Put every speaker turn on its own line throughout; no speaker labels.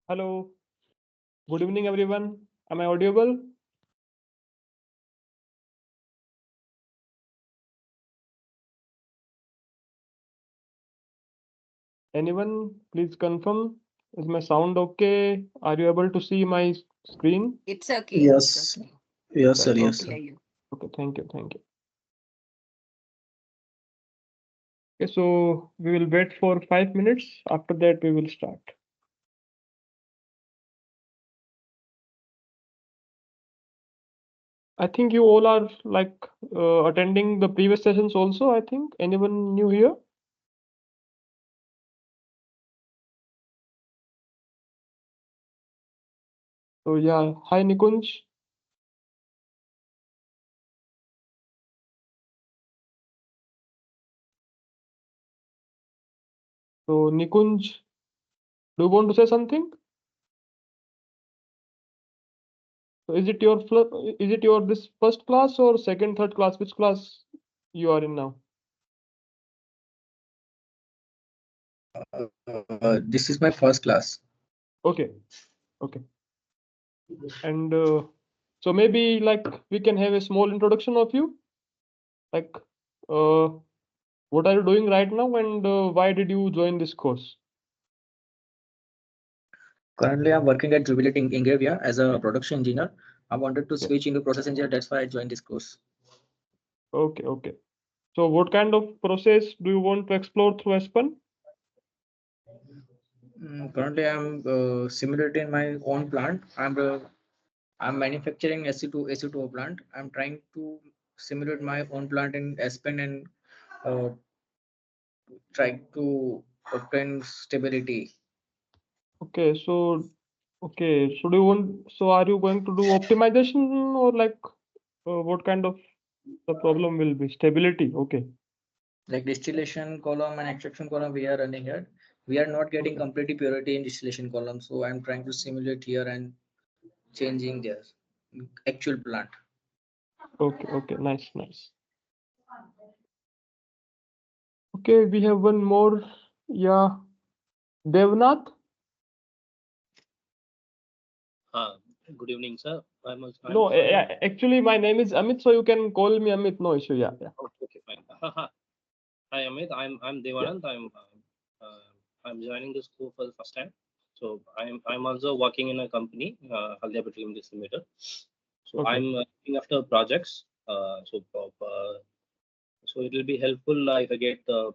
Hello. Good evening, everyone. Am I audible? Anyone, please confirm. Is my sound okay? Are you able to see my screen?
It's okay. It's
Yes,
okay.
yes, sir,
That's
yes,
okay.
Hear
sir.
you.
Okay, thank you. Thank you. Okay, so we will wait for 5 minutes. After that, we will start. I think you all are like attending the previous sessions also. I think anyone new here? So yeah, hi Nikunj. So Nikunj, do you want to say something? So is it your this first class or second, third class? Which class you are in now?
This is my first class.
Okay, okay. And so maybe like we can have a small introduction of you. Like, uh, what are you doing right now, and why did you join this course?
Currently, I'm working at Jubilee Ingravia as a production engineer. I wanted to
Yeah.
switch into process engineer. That's why I joined this course.
Okay, okay. So what kind of process do you want to explore through Aspen?
Currently, I'm simulating my own plant. I'm manufacturing AC2O plant. I'm trying to simulate my own plant in Aspen and uh, try to obtain stability.
Okay, so do you want? So are you going to do optimization or like what kind of the problem will be? Stability. Okay,
Like distillation column and extraction column, we are running here. We are not getting
okay,
completely purity in distillation column, so I'm trying to simulate here and changing their actual plant.
okay. Nice, nice. Okay, we have one more. Yeah, Devnath.
Uh, Good evening, sir.
No, actually, my name is Amit, so you can call me Amit. No issue. Yeah, yeah,
Okay, fine. Hi, Amit. I'm
yeah.
Devanand. I'm joining this school for the first time. So I'm also working in a company, Haldia Petroleum Distributor. So
Okay,
I'm looking after projects. So it will be helpful if I get to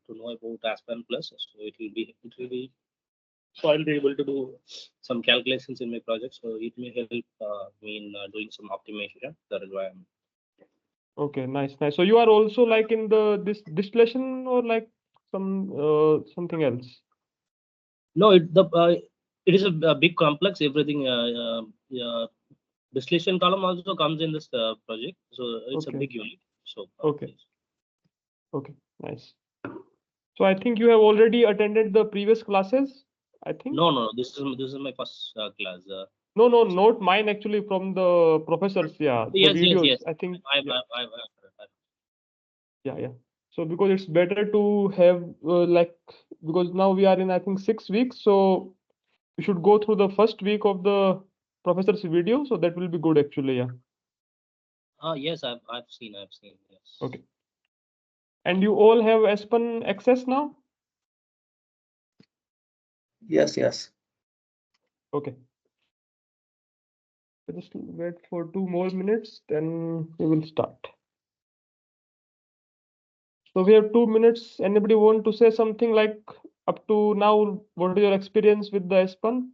know about Aspen Plus. So it will be so I'll be able to do some calculations in my project. So it may help me in doing some optimization. That is why I'm.
okay. Nice, nice. So you are also like in the this distillation or like something else.
No, it is a big complex. Everything distillation column also comes in this project, so it's a
Okay,
big unit. So
okay,
yes.
okay. Nice. So I think you have already attended the previous classes. I think.
No. This is my first class.
No, no, not mine actually from the professors. Yeah, the
Yes.
videos. I think.
I've,
Yeah,
I've, I've, I've,
yeah, yeah. So because it's better to have like because now we are in I think 6 weeks, so we should go through the first week of the professor's video. So that will be good actually. Yeah.
yes, I've seen. Yes.
Okay. And you all have Aspen access now?
Yes, yes.
Okay. So just wait for 2 more minutes, then we will start. So we have 2 minutes. Anybody want to say something like up to now, what is your experience with the Aspen?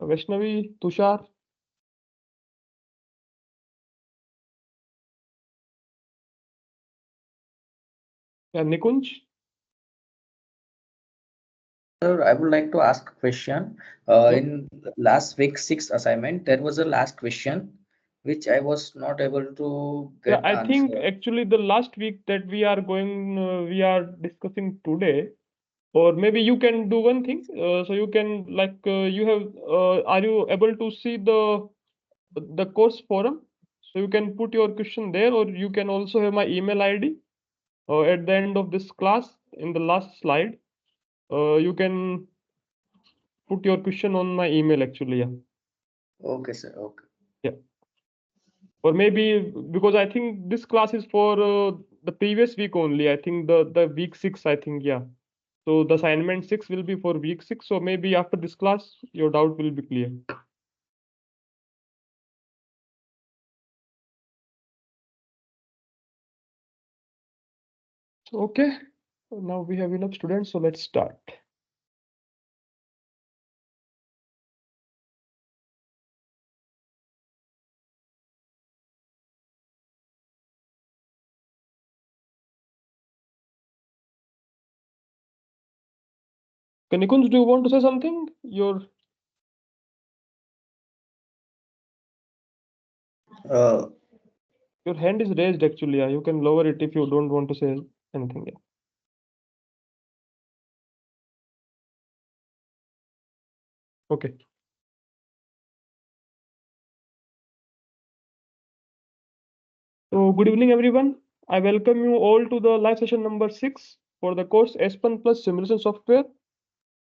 Vaishnavi, Tushar, yeah, Nikunj.
Sir, I would like to ask a question.
Yeah.
In last week sixth assignment, there was a last question which I was not able to
Yeah,
get the
I think
answer.
actually the last week that we are discussing today, or maybe you can do one thing. So you can like you have are you able to see the course forum? So you can put your question there, or you can also have my email ID. at the end of this class, in the last slide, you can put your question on my email actually. Yeah.
Okay, sir. Okay.
Yeah. Or maybe because I think this class is for the previous week only. I think the week 6, I think, yeah. So the assignment 6 will be for week 6. So maybe after this class, your doubt will be clear. Okay. Now we have enough students, so let's start. Nikunj, do you want to say something?
Uh,
Your hand is raised actually. Yeah. You can lower it if you don't want to say anything. Yeah. Okay. So good evening, everyone. I welcome you all to the live session number 6 for the course Aspen Plus Simulation Software.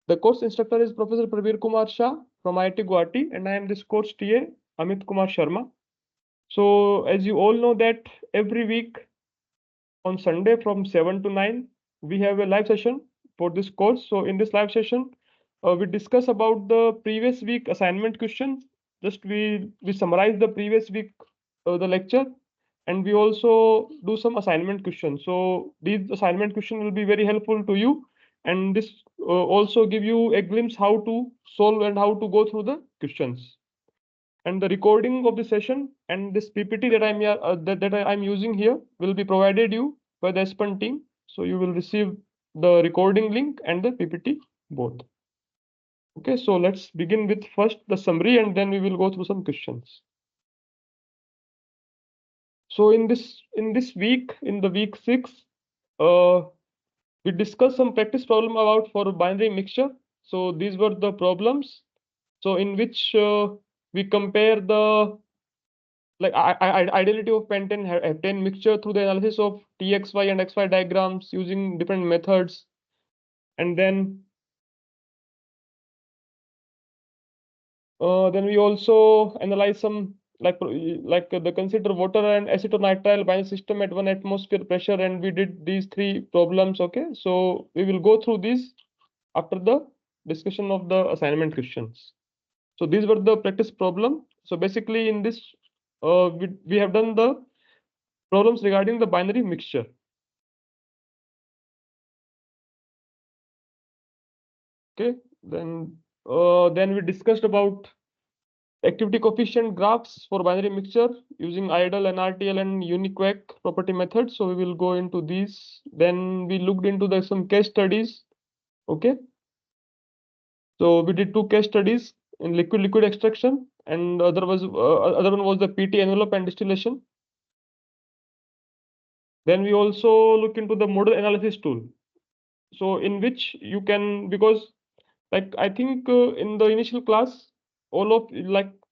The course instructor is Professor Pravir Kumar Shah from IIT Guwahati, and I am this course TA, Amit Kumar Sharma. So as you all know that every week on Sunday from 7 to 9, we have a live session for this course. So in this live session, we discuss about the previous week assignment question. Just we summarize the previous week the lecture, and we also do some assignment questions. So these assignment questions will be very helpful to you, and this also give you a glimpse how to solve and how to go through the questions. And the recording of the session and this PPT that I'm using here will be provided you by the Aspen team. So you will receive the recording link and the PPT both. Okay, so let's begin with first the summary, and then we will go through some questions. So in this week, in the week 6, we discussed some practice problem about for binary mixture. So these were the problems. So in which we compare the identity of pentane heptane mixture through the analysis of TXY and XY diagrams using different methods. And then we also analyze some the consider water and acetonitrile binary system at 1 atmosphere pressure, and we did these 3 problems. Okay, so we will go through these after the discussion of the assignment questions. So these were the practice problem. So basically in this we have done the problems regarding the binary mixture. Okay, then we discussed about activity coefficient graphs for binary mixture using idle, NRTL, and unique property methods. So we will go into these. Then we looked into some case studies. Okay, so we did 2 case studies in liquid extraction, and other one was the PT envelope and distillation. Then we also look into the model analysis tool. So in which you can, because I think in the initial class, all of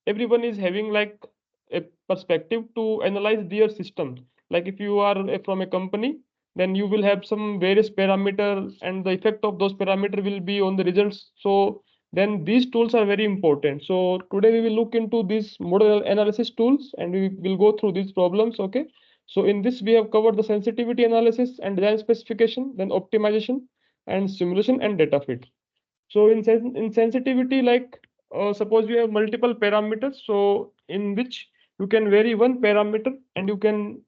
everyone is having a perspective to analyze their system. Like if you are from a company, then you will have some various parameters, and the effect of those parameter will be on the results. So then these tools are very important. So today we will look into these model analysis tools, and we will go through these problems. Okay. So in this we have covered the sensitivity analysis and design specification, then optimization and simulation and data fit. So in sensitivity, suppose you have multiple parameters, so in which you can vary one parameter and you can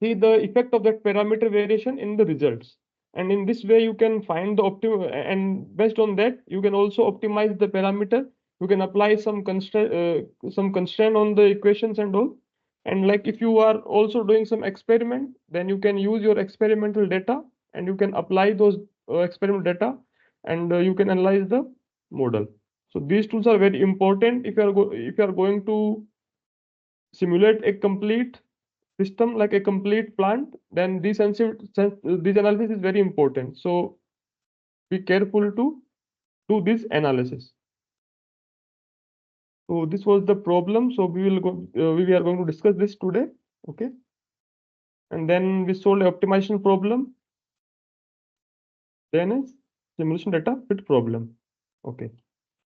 see the effect of that parameter variation in the results. And in this way, you can find the optimum, and based on that, you can also optimize the parameter. You can apply some constraint on the equations and all. And like if you are also doing some experiment, then you can use your experimental data and you can apply those experimental data, and you can analyze the model. So these tools are very important if if you are going to simulate a complete system like a complete plant, then this analysis is very important. So be careful to do this analysis. So this was the problem. So we are going to discuss this today. Okay. and then we solved the optimization problem, then a simulation data fit problem. Okay.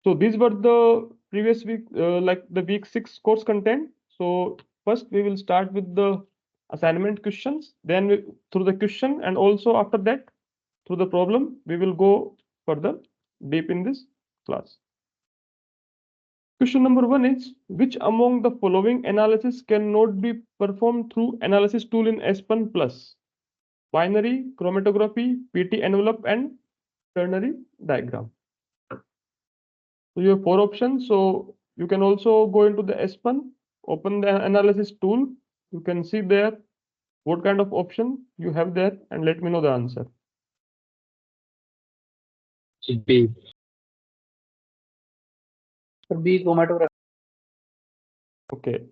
So these were the previous week, like the week 6 course content. So first we will start with the assignment questions, then through the question, and also after that through the problem, we will go further deep in this class. Question number 1 is, which among the following analysis cannot be performed through analysis tool in Aspen Plus? Binary, chromatography, PT envelope, and ternary diagram. So you have 4 options. So you can also go into the Aspen, open the analysis tool. You can see there what kind of option you have there, and let me know the answer.
B.
B, chromatography.
Okay.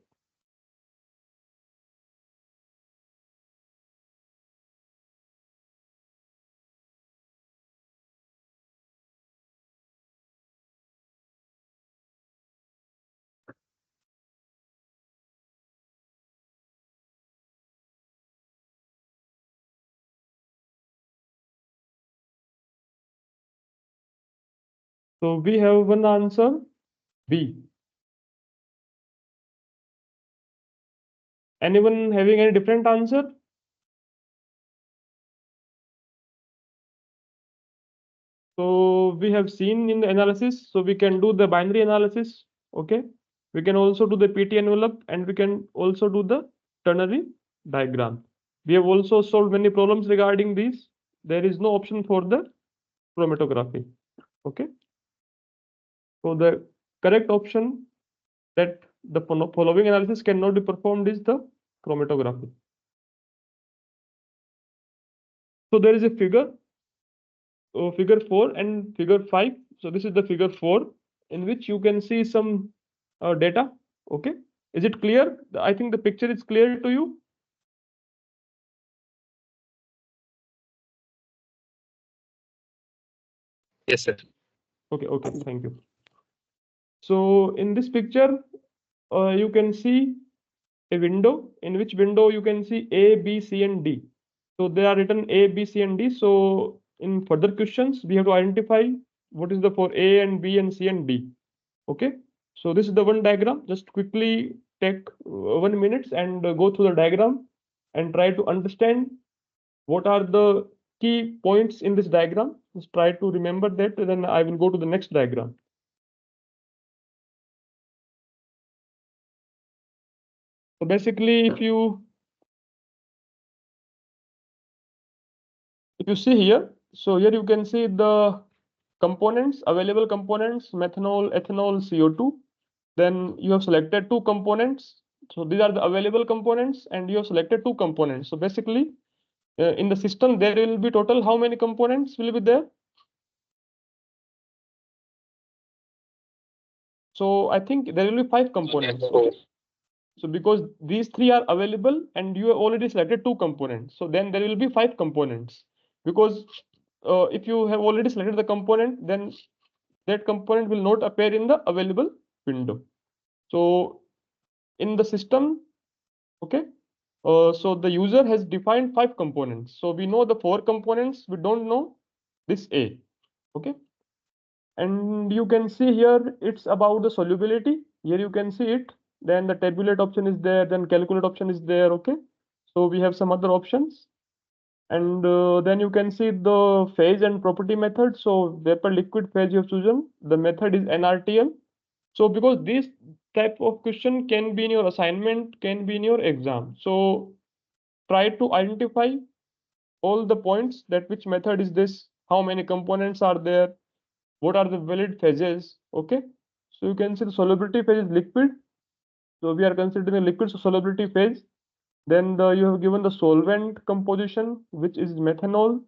So we have one answer, B. Anyone having any different answer? So we have seen in the analysis, so we can do the binary analysis, okay? We can also do the PT envelope, and we can also do the ternary diagram. We have also solved many problems regarding these. There is no option for the chromatography, okay? So the correct option that the following analysis cannot be performed is the chromatography. So there is a figure, figure 4 and figure 5. So this is the figure 4 in which you can see some data. Okay, is it clear? I think the picture is clear to you.
Yes, sir.
Okay, okay, thank you. So in this picture, you can see a window, in which window you can see A, B, C, and D. So they are written A, B, C, and D. So in further questions, we have to identify what is the for A and B and C and D. Okay, so this is the one diagram. Just quickly take 1 minute and go through the diagram and try to understand what are the key points in this diagram. Just try to remember that, and then I will go to the next diagram. So basically, if you see here, so here you can see the components, available components, methanol, ethanol, CO2. Then you have selected 2 components. So these are the available components, and you have selected 2 components. So basically, in the system, there will be total how many components will be there? So I think there will be 5 components. Okay. So because these 3 are available and you have already selected 2 components, so then there will be 5 components. Because if you have already selected the component, then that component will not appear in the available window. So in the system, okay, so the user has defined 5 components. So we know the 4 components, we don't know this A, okay. And you can see here it's about the solubility. Here you can see it. Then the tabulate option is there, then calculate option is there, okay. So we have some other options. And then you can see the phase and property method. So vapor liquid phase you have chosen. The method is NRTL. So because this type of question can be in your assignment, can be in your exam. So try to identify all the points, that which method is this, how many components are there, what are the valid phases, okay. So you can see the solubility phase is liquid. So we are considering a liquid solubility phase. Then you have given the solvent composition, which is methanol.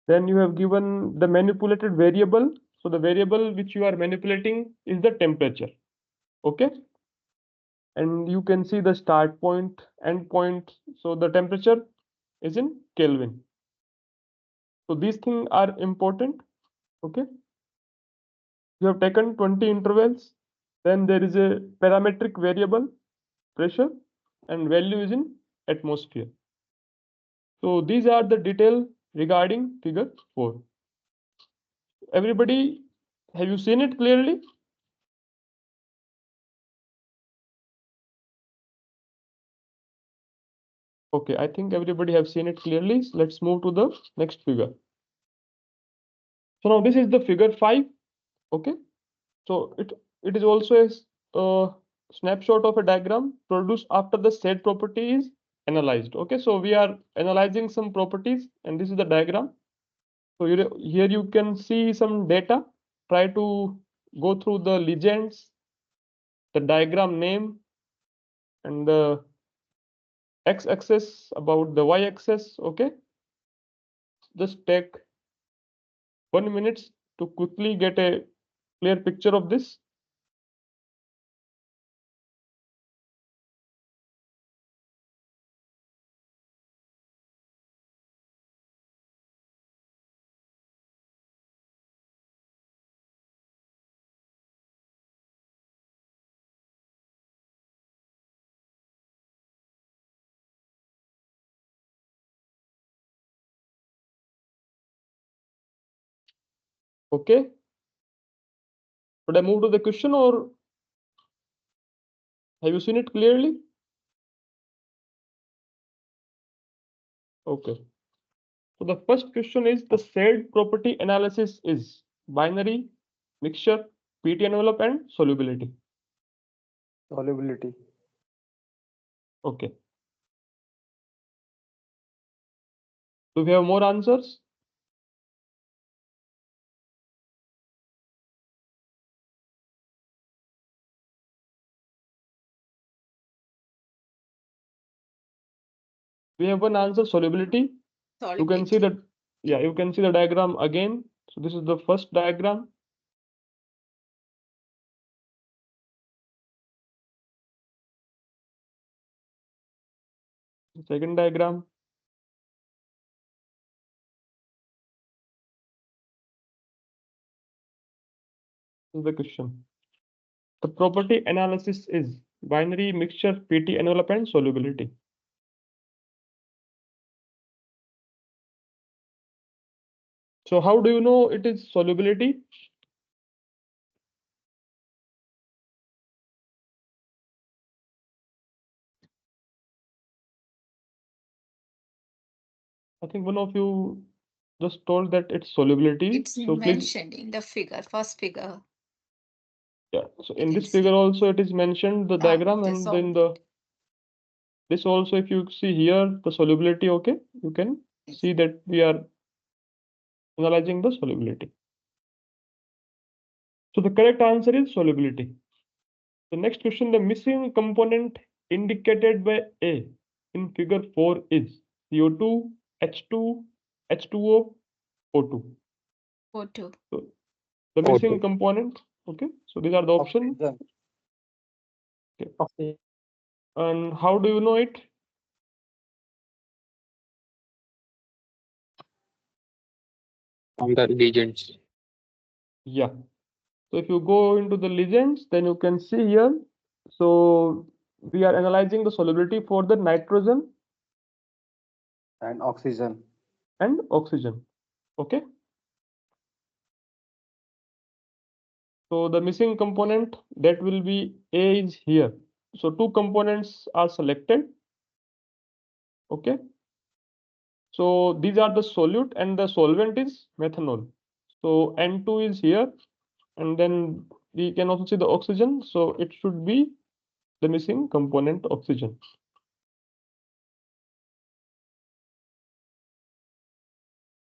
Then you have given the manipulated variable. So the variable which you are manipulating is the temperature, okay. And you can see the start point, end point. So the temperature is in Kelvin. So these things are important, okay. You have taken 20 intervals. Then there is a parametric variable, pressure, and value is in atmosphere. So these are the detail regarding figure 4. Everybody, have you seen it clearly? Okay, I think everybody have seen it clearly. Let's move to the next figure. So now this is the figure 5. Okay, so it is also a snapshot of a diagram produced after the said property is analyzed. Okay, so we are analyzing some properties, and this is the diagram. So here you can see some data. Try to go through the legends, the diagram name, and the x-axis about the y-axis. Okay, just take 1 minute to quickly get a clear picture of this. Okay, should I move to the question, or have you seen it clearly? Okay. So the first question is, the said property analysis is binary, mixture, PT envelope, and solubility.
Solubility.
Okay. Do we have more answers? We have one answer, solubility. You can see that, yeah, you can see the diagram again. So this is the first diagram. The second diagram. This is the question. The property analysis is binary, mixture, PT envelope, and solubility. So how do you know it is solubility? I think one of you just told that it's solubility.
It's
So please,
mentioned in the figure, first figure.
yeah. So
You
in
can
this
see.
figure also it is mentioned the diagram,
okay,
and
so
then this also, if you see here the solubility, okay, you can see that we are analyzing the solubility. So the correct answer is solubility. The next question, the missing component indicated by A in figure 4 is CO2, H2, H2O, O2.
O2.
So the missing
O2.
component, okay, so these are the options.
Oxygen.
Okay.
Oxygen.
And how do you know it?
From the legends.
Yeah. So if you go into the legends, then you can see here. So we are analyzing the solubility for the nitrogen
And oxygen.
and oxygen. Okay. So the missing component that will be A is here. So two components are selected. Okay. So these are the solute, and the solvent is methanol. So N2 is here, and then we can also see the oxygen. So it should be the missing component, oxygen.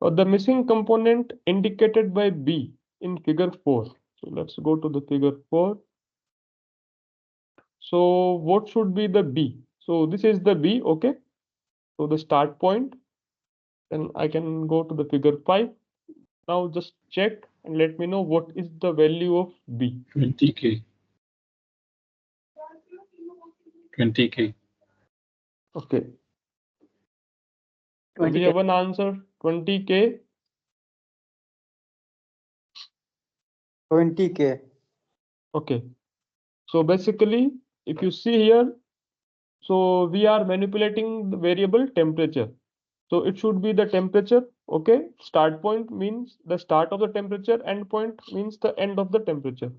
The missing component indicated by B in figure 4. So let's go to the figure 4. So what should be the B? So this is the B, okay. So the start point. Then I can go to the figure 5. Now just check and let me know what is the value of B.
20K. 20K.
Okay. So we
20K.
have one answer, 20K.
20K.
Okay. So basically, if you see here, so we are manipulating the variable temperature. So it should be the temperature. Okay, start point means the start of the temperature, end point means the end of the temperature.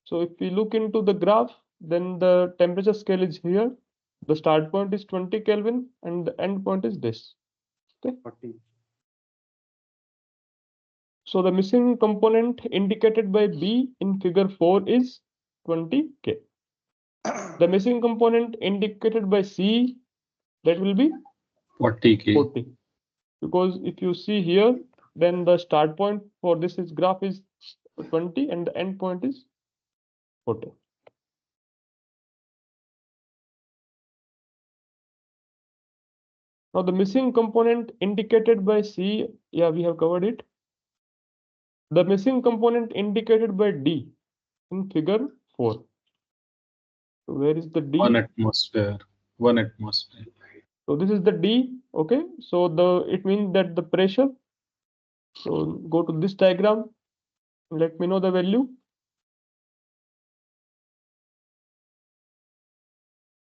So if we look into the graph, then the temperature scale is here. The start point is 20 Kelvin and the end point is this.
40.
So the missing component indicated by B in figure 4 is 20 K. The missing component indicated by C, that will be
40K.
40. Because if you see here, then the start point for this is graph is 20 and the end point is 40. Now the missing component indicated by C, yeah, we have covered it. The missing component indicated by D in figure 4. So where is the D?
1 atmosphere. 1 atmosphere.
So this is the D. Okay. So it means that the pressure. So go to this diagram. Let me know the value.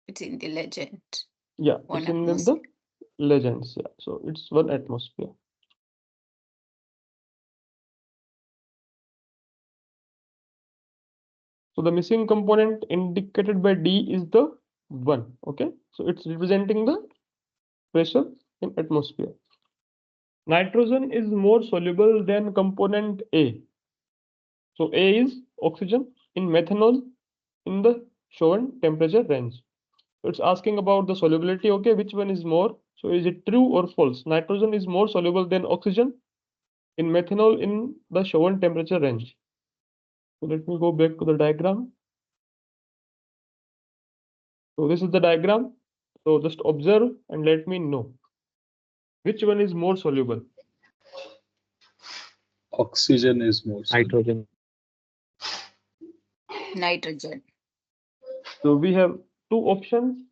It's in the legend.
Yeah,
One
it's in the
atmosphere.
legends. Yeah. So it's 1 atmosphere. So the missing component indicated by D is the 1. Okay. So it's representing the pressure in atmosphere. Nitrogen is more soluble than component A. So A is oxygen in methanol in the shown temperature range. So it's asking about the solubility. Okay, which one is more? So is it true or false? Nitrogen is more soluble than oxygen in methanol in the shown temperature range. So let me go back to the diagram. So this is the diagram. So just observe and let me know which one is more soluble.
Oxygen is more.
Nitrogen.
Nitrogen.
So we have two options.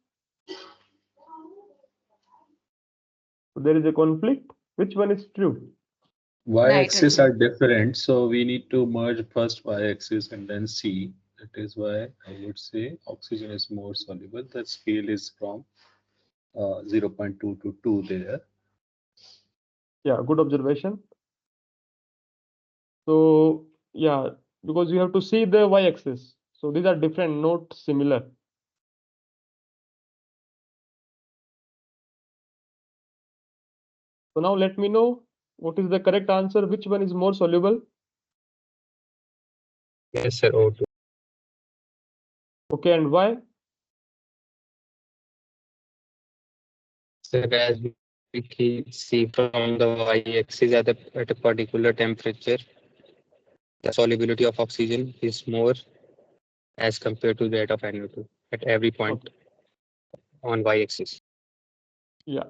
So there is a conflict. Which one is true?
Y-axis are
Nitrogen.
different, so we need to merge first y-axis and then C. That is why I would say oxygen is more soluble. The scale is from 0.2 to 2 there.
Yeah, good observation. So yeah, because you have to see the y-axis. So these are different, not similar. So now let me know what is the correct answer. Which one is more soluble?
Yes, sir. O2.
Okay, and why?
Sir, as we see from the y-axis at a particular temperature, the solubility of oxygen is more as compared to that of NO2 at every point
Okay.
on y-axis.
Yeah.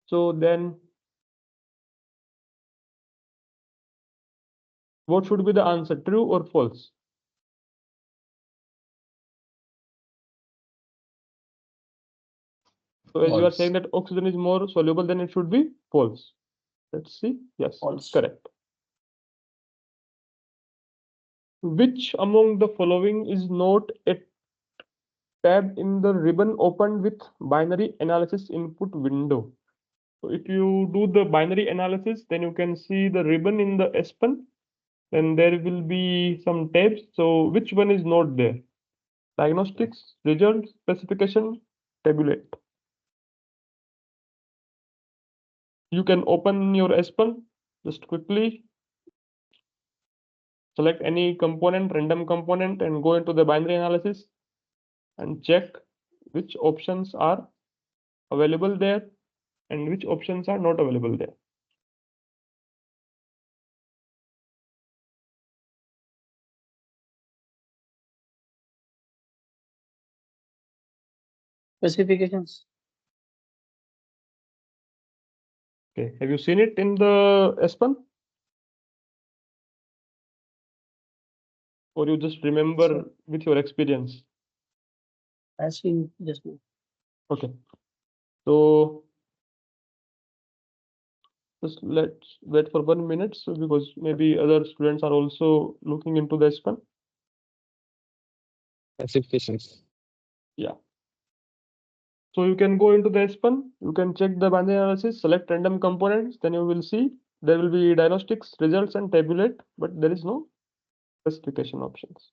So then what should be the answer, true or false? So as you are saying
False.
that oxygen is more soluble, then it should be false. Let's see. Yes, it's correct. Which among the following is not a tab in the ribbon opened with binary analysis input window? So if you do the binary analysis, then you can see the ribbon in the Aspen, and there will be some tabs. So which one is not there? Diagnostics, results, specification, tabulate. You can open your Aspen, just quickly select any component, random component, and go into the binary analysis and check which options are available there and which options are not available there.
Specifications.
Okay, have you seen it in the Aspen? Or you just remember with your experience?
I've seen just now.
Okay, so just let's wait for 1 minute, so because maybe other students are also looking into the Aspen.
Specifications.
Yeah. So you can go into the Aspen, you can check the binding analysis, select random components, then you will see there will be diagnostics, results, and tabulate, but there is no specification options.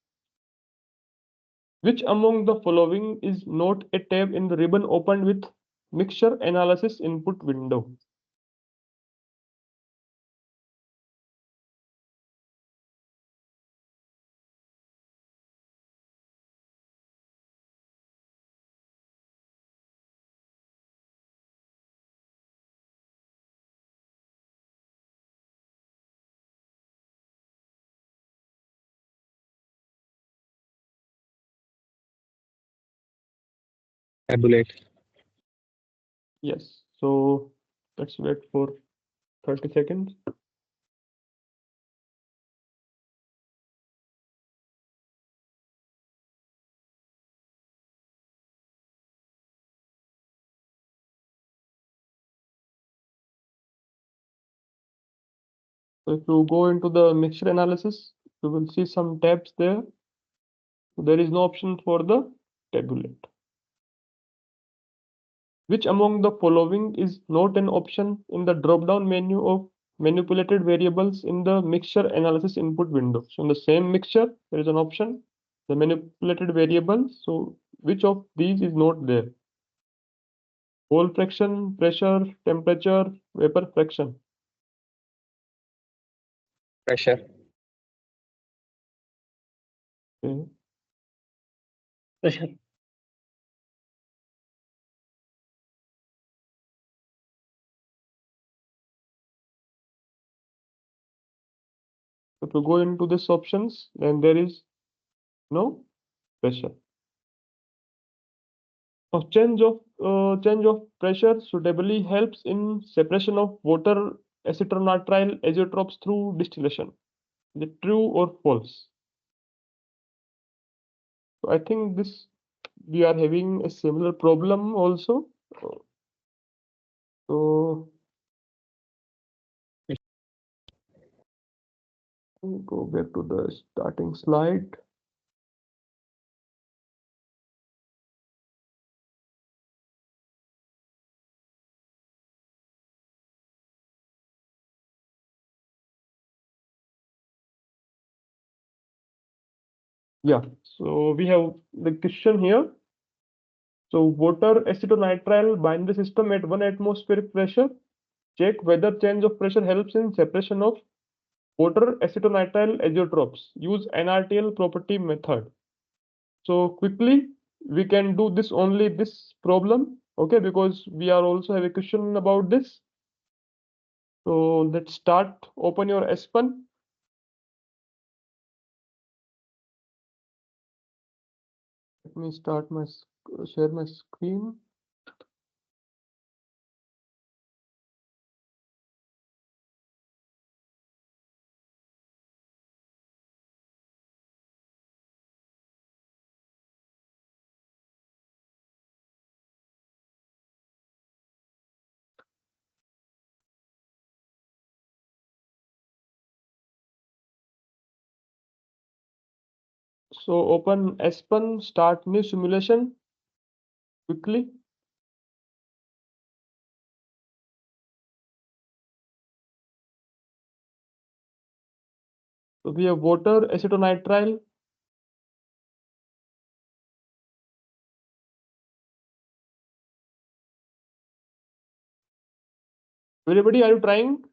Which among the following is not a tab in the ribbon opened with mixture analysis input window?
Tabulate.
Yes, so let's wait for 30 seconds. So if you go into the mixture analysis, you will see some tabs there. There is no option for the tabulate. Which among the following is not an option in the drop-down menu of manipulated variables in the mixture analysis input window? So in the same mixture, there is an option, the manipulated variables. So which of these is not there? Mole fraction, pressure, temperature, vapor fraction.
Pressure.
Okay.
Pressure.
If you go into this options, then there is no pressure. Change of pressure suitably helps in separation of water acetylnitrile azeotropes through distillation. Is it true or false? So I think this we are having a similar problem also. So we'll go back to the starting slide. Yeah, so we have the question here. So water acetonitrile bind the system at 1 atmospheric pressure. Check whether change of pressure helps in separation of water acetonitrile azeotropes. Use NRTL property method. So quickly, we can do this only this problem, okay, because we are also have a question about this. So let's start. Open your Aspen. Let me start my share my screen. So open Aspen, start new simulation quickly. So we have water acetonitrile. Everybody, are you trying?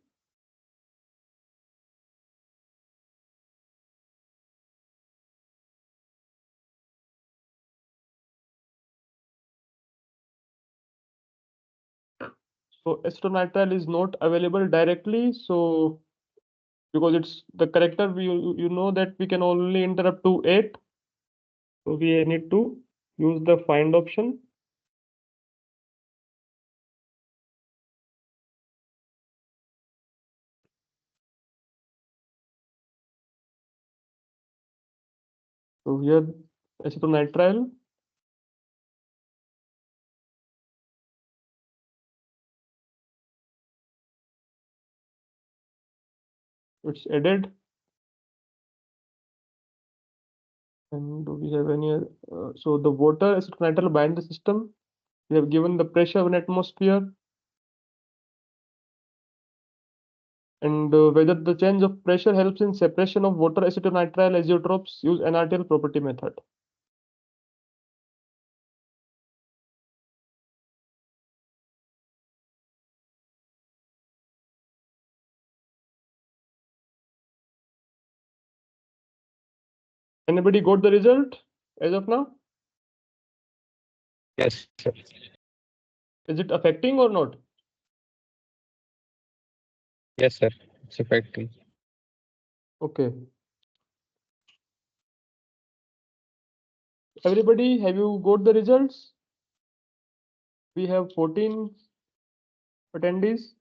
So acetonitrile is not available directly. So because it's the character, you know that we can only enter up to 8. So we need to use the find option. So here acetonitrile. It's added. And do we have any so the water acetonitrile bind the system We have given the pressure of an atmosphere and whether the change of pressure helps in separation of water acetonitrile azeotrophs, use NRTL property method. Anybody got the result as of now?
Yes, sir.
Is it affecting or not?
Yes, sir. It's affecting.
Okay. Everybody, have you got the results? We have 14 attendees.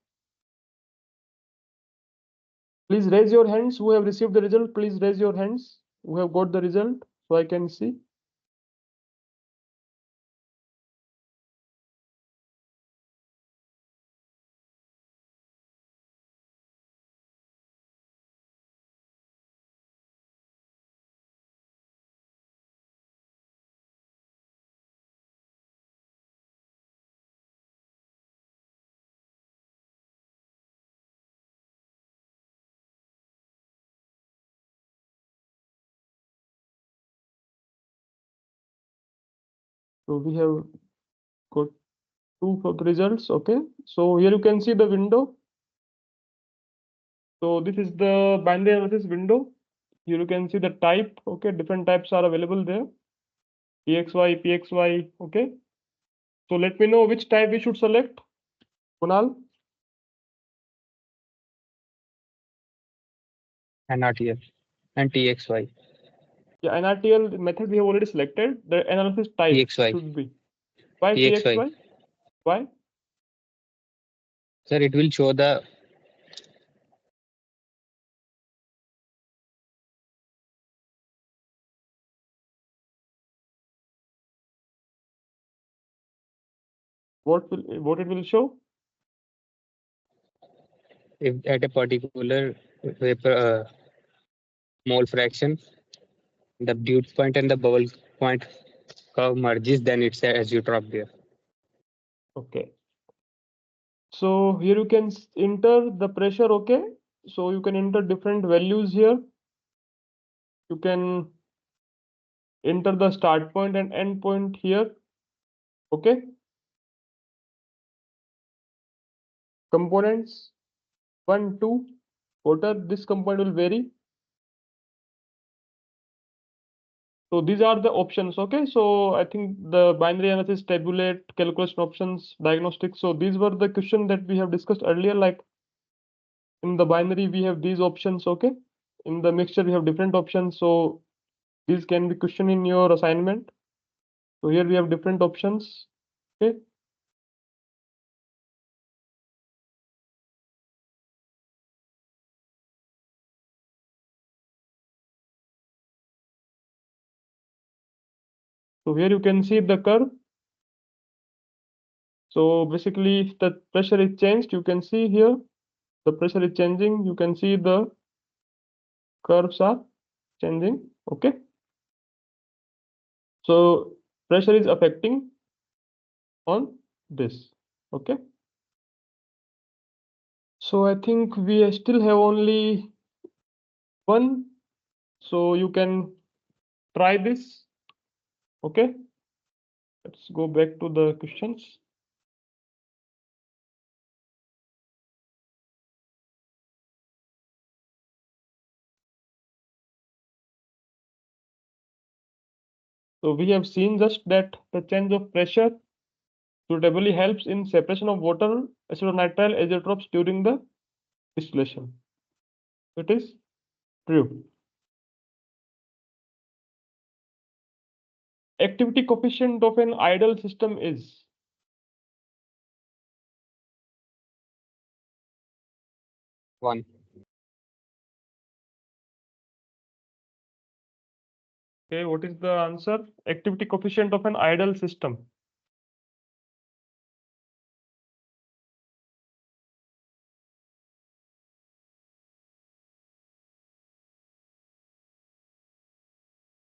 Please raise your hands who have received the result. Please raise your hands who have got the result so I can see. So we have got two of the results. Okay. So here you can see the window. So this is the binary analysis window. Here you can see the type. Okay. Different types are available there. PXY, PXY. Okay. So let me know which type we should select. Kunal.
NRTL and TXY.
Yeah, NRTL method we have already selected. The analysis type
PXY.
should be. Why
PXY.
PXY? Why?
Sir, it will show the
What it will show?
if at a particular vapor mole fraction, the dew point and the bubble point curve merges, then it's as you drop there.
Okay. So here you can enter the pressure. Okay. So you can enter different values here. You can enter the start point and end point here. Okay. Components 1, 2, water. This component will vary. So these are the options. Okay. So I think the binary analysis, tabulate, calculation options, diagnostics. So these were the questions that we have discussed earlier. Like in the binary, we have these options. Okay. In the mixture, we have different options. So these can be question in your assignment. So here we have different options. Okay. So here you can see the curve. So basically, if the pressure is changed, you can see here the pressure is changing. You can see the curves are changing. Okay. So pressure is affecting on this. Okay. So I think we still have only one. So you can try this. Okay. Let's go back to the questions. So we have seen just that the change of pressure suitably helps in separation of water acetonitrile azeotrophs during the distillation. It is true. Activity coefficient of an ideal system is
1.
okay. What is the answer? Activity coefficient of an ideal system.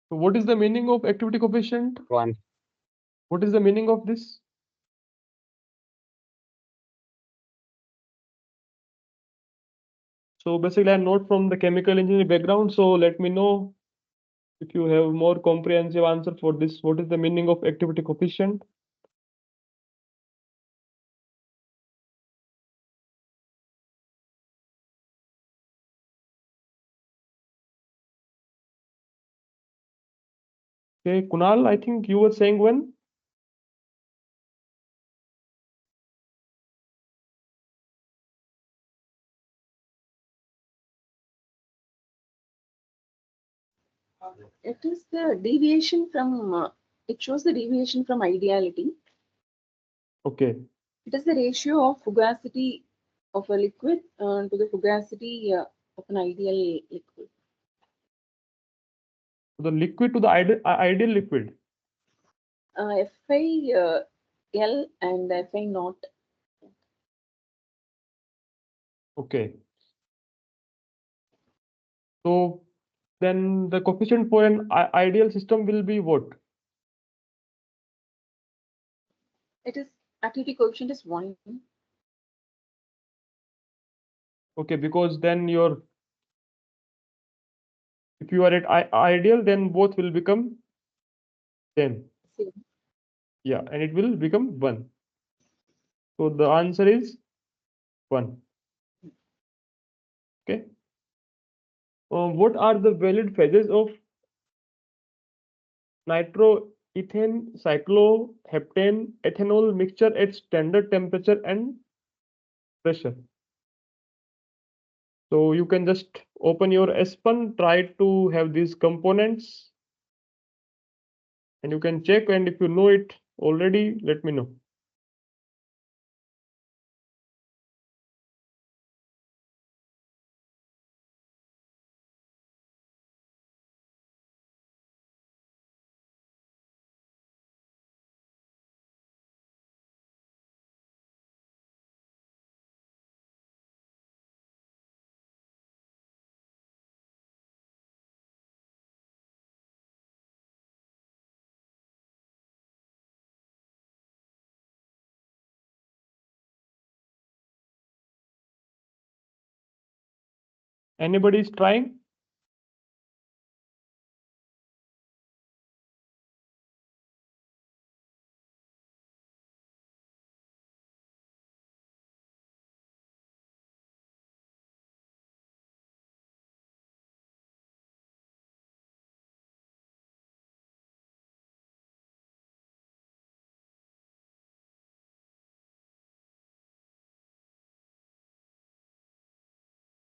So what is the meaning of activity coefficient?
1.
What is the meaning of this? So basically, I'm not from the chemical engineering background, so let me know if you have more comprehensive answer for this. What is the meaning of activity coefficient? Okay, Kunal, I think you were saying when?
It is the deviation from, it shows the deviation from ideality.
Okay,
It is the ratio of fugacity of a liquid to the fugacity of an ideal liquid.
the liquid to the ideal liquid.
Fi L and Fi naught.
Okay. So then the coefficient for an ideal system will be what?
It is activity coefficient is 1.
Okay, because then your if you are at ideal, then both will become same.
Same.
Yeah, and it will become 1. So the answer is 1. Okay. What are the valid phases of nitroethane cycloheptane ethanol mixture at standard temperature and pressure? So you can just open your Aspen, try to have these components, and you can check. And if you know it already, let me know. Anybody is trying?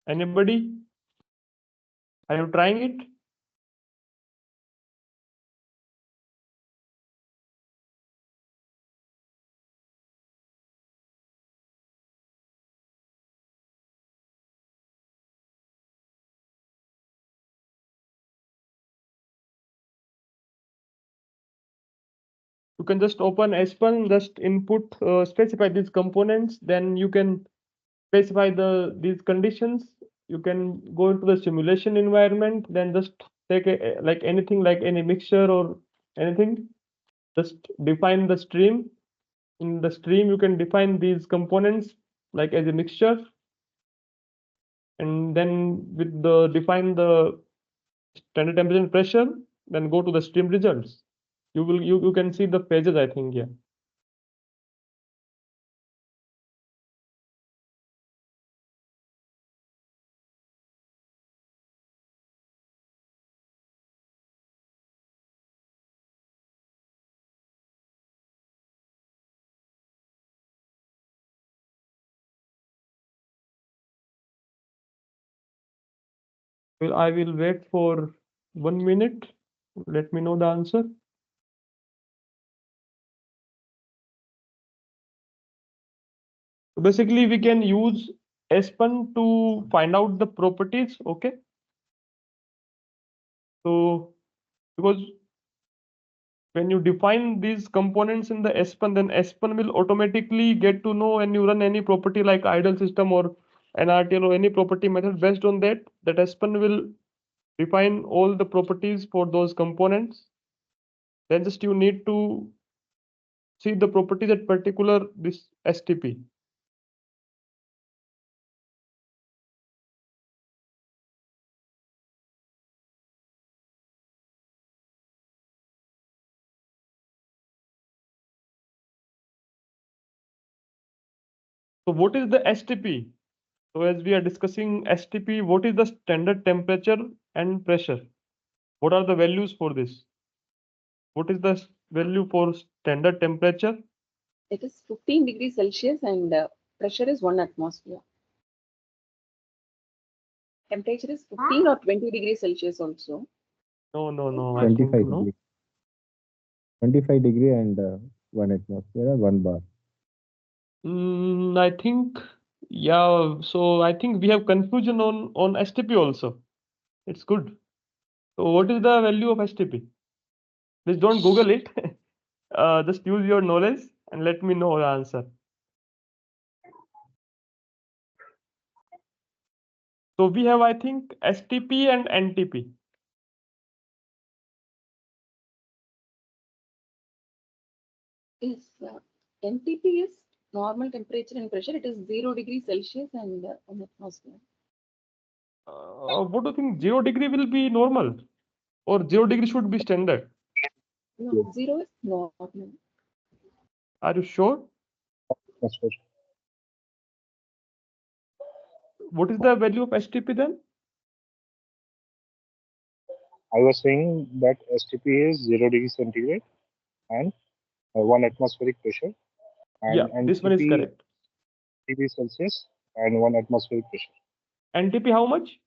Anybody? Are you trying it? You can just open Aspen, just input, specify these components, then you can specify these conditions. You can go into the simulation environment, then just take like anything like any mixture or anything, just define the stream. In the stream, you can define these components like as a mixture, and then with the define the standard temperature and pressure, then go to the stream results. You can see the pages, I think, yeah. Well, I will wait for 1 minute. Let me know the answer. So basically, we can use Aspen to find out the properties. Okay. So because when you define these components in the Aspen, then Aspen will automatically get to know when you run any property like ideal system or NRTL or any property method. Based on that, that Aspen will define all the properties for those components. Then just you need to see the properties at particular this STP. So what is the STP? So as we are discussing STP, what is the standard temperature and pressure? What are the values for this? What is the value for standard temperature?
It is 15 degrees Celsius and pressure is 1 atmosphere. Temperature is 15 or 20 degrees Celsius also.
No, I think
25
no.
degree. 25 degree and 1 atmosphere or 1 bar.
I think, yeah, so I think we have confusion on STP also. It's good. So what is the value of STP? Please don't Google it. Just use your knowledge and let me know the answer. So we have, I think, STP and NTP.
Is NTP is normal temperature and pressure. It is 0 degrees Celsius and 1 atmosphere.
What do you think? 0 degree will be normal, or 0 degree should be standard?
No, 0 is normal.
Are you sure?
That's for
What is the value of STP then?
I was saying that STP is 0 degree centigrade and 1 atmospheric pressure,
Yeah,
and
this one is
NTP
correct.
degree Celsius and 1 atmospheric pressure.
NTP how much?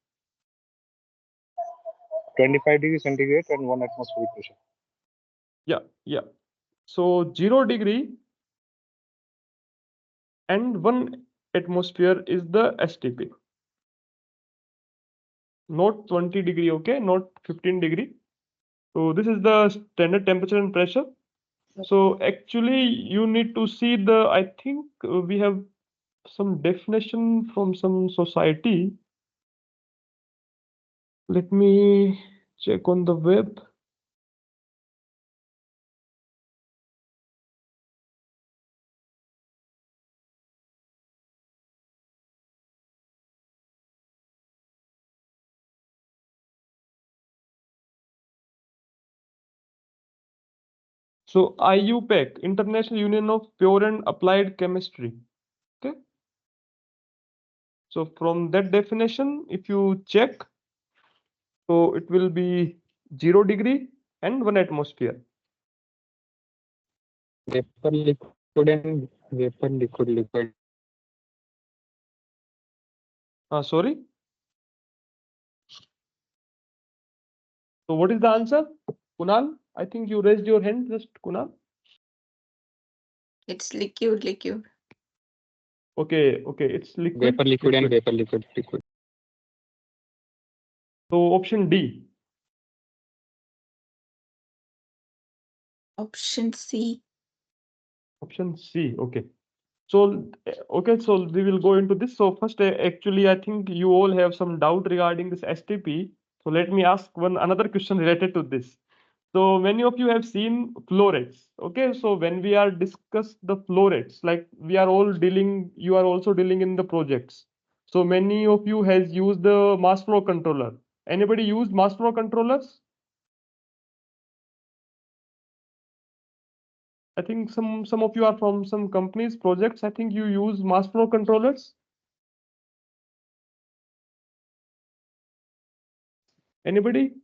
25 degree centigrade and 1 atmospheric pressure.
Yeah. So 0 degree and 1 atmosphere is the STP. Not 20 degree, okay? Not 15 degree. So this is the standard temperature and pressure. So actually you need to see the, I think we have some definition from some society. Let me check on the web. So IUPAC, International Union of Pure and Applied Chemistry. Okay. So from that definition, if you check, so it will be 0 degree and 1 atmosphere.
Vapor liquid and vapor liquid.
Sorry. So what is the answer? Kunal, I think you raised your hand, just Kunal.
It's liquid.
Okay, it's liquid.
Vapor liquid and vapor liquid.
So option D.
Option C.
Option C. Okay. So so we will go into this. So first, actually, I think you all have some doubt regarding this STP. So let me ask another question related to this. So many of you have seen flow rates. Okay, so when we are discuss the flow rates, like we are all dealing, you are also dealing in the projects. So many of you has used the mass flow controller. Anybody used mass flow controllers? I think some of you are from some companies projects. I think you use mass flow controllers. Anybody?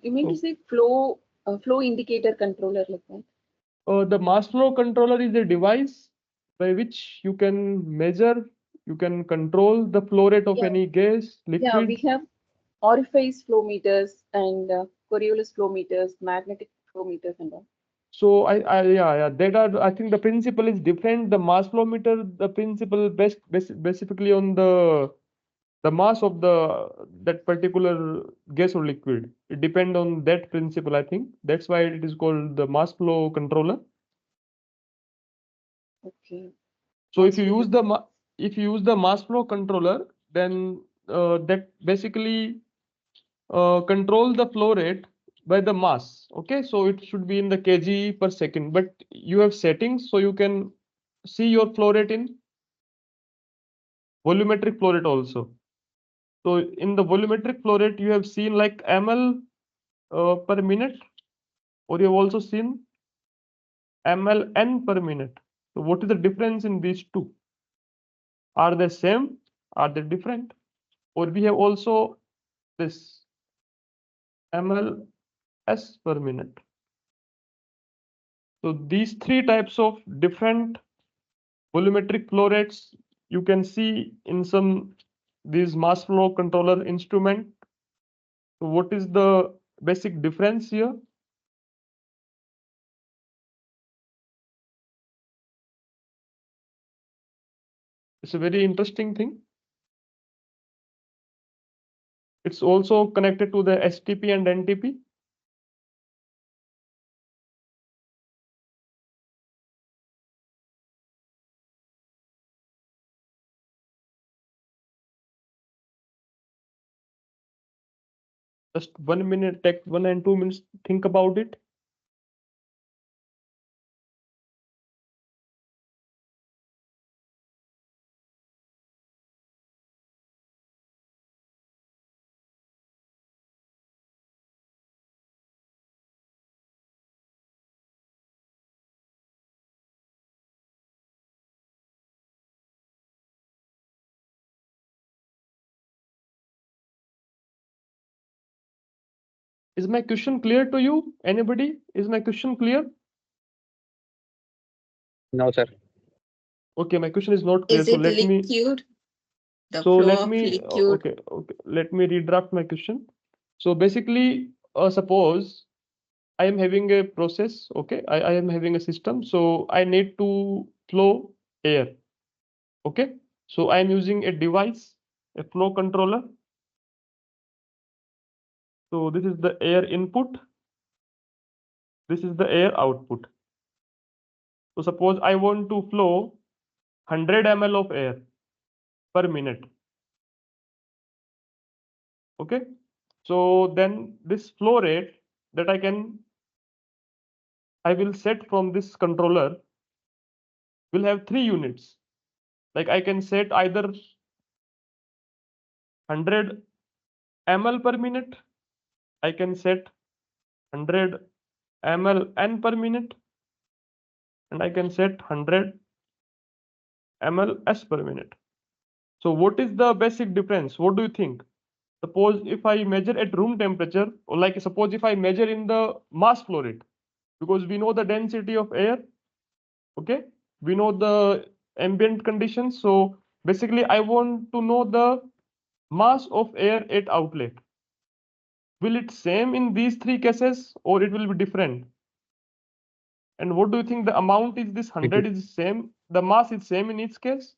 You mean to say flow indicator controller like that?
The mass flow controller is a device by which you can measure, you can control the flow rate of
Yeah.
any gas,
Yeah,
liquid.
we have orifice flow meters and Coriolis flow meters, magnetic flow meters and all.
So yeah, that are, I think the principle is different. The mass flow meter, the principle basically on the mass of that particular gas or liquid. It depends on that principle, I think. That's why it is called the mass flow controller.
Okay.
So if you use the mass flow controller, then that basically control the flow rate by the mass. Okay, so it should be in the kg per second, but you have settings so you can see your flow rate in volumetric flow rate also. So in the volumetric flow rate, you have seen like ml per minute, or you have also seen mln per minute. So what is the difference in these two? Are they same? Are they different? Or we have also this mls per minute. So these three types of different volumetric flow rates you can see in some these mass flow controller instrument. So what is the basic difference here? It's a very interesting thing. It's also connected to the STP and NTP. Just 1 minute, take 1 and 2 minutes, think about it. Is my question clear to you? Anybody? Is my question clear?
No, sir.
Okay, my question is not clear.
Is
So
it
let me.
liquid? The
So
flow
let
of
me.
liquid.
Okay, okay. Let me redraft my question. So basically, suppose I am having a process. Okay, I am having a system. So I need to flow air. Okay. So I am using a device, a flow controller. So this is the air input. This is the air output. So suppose I want to flow 100 ml of air per minute. Okay. So then this flow rate that I will set from this controller will have 3 units. Like I can set either 100 ml per minute. I can set 100 ml n per minute. And I can set 100 ml s per minute. So what is the basic difference? What do you think? Suppose if I measure at room temperature, or like suppose if I measure in the mass flow rate, because we know the density of air, okay? We know the ambient conditions. So basically I want to know the mass of air at outlet. Will it same in these three cases or it will be different? And what do you think the amount is this 100 is same? The mass is same in each case?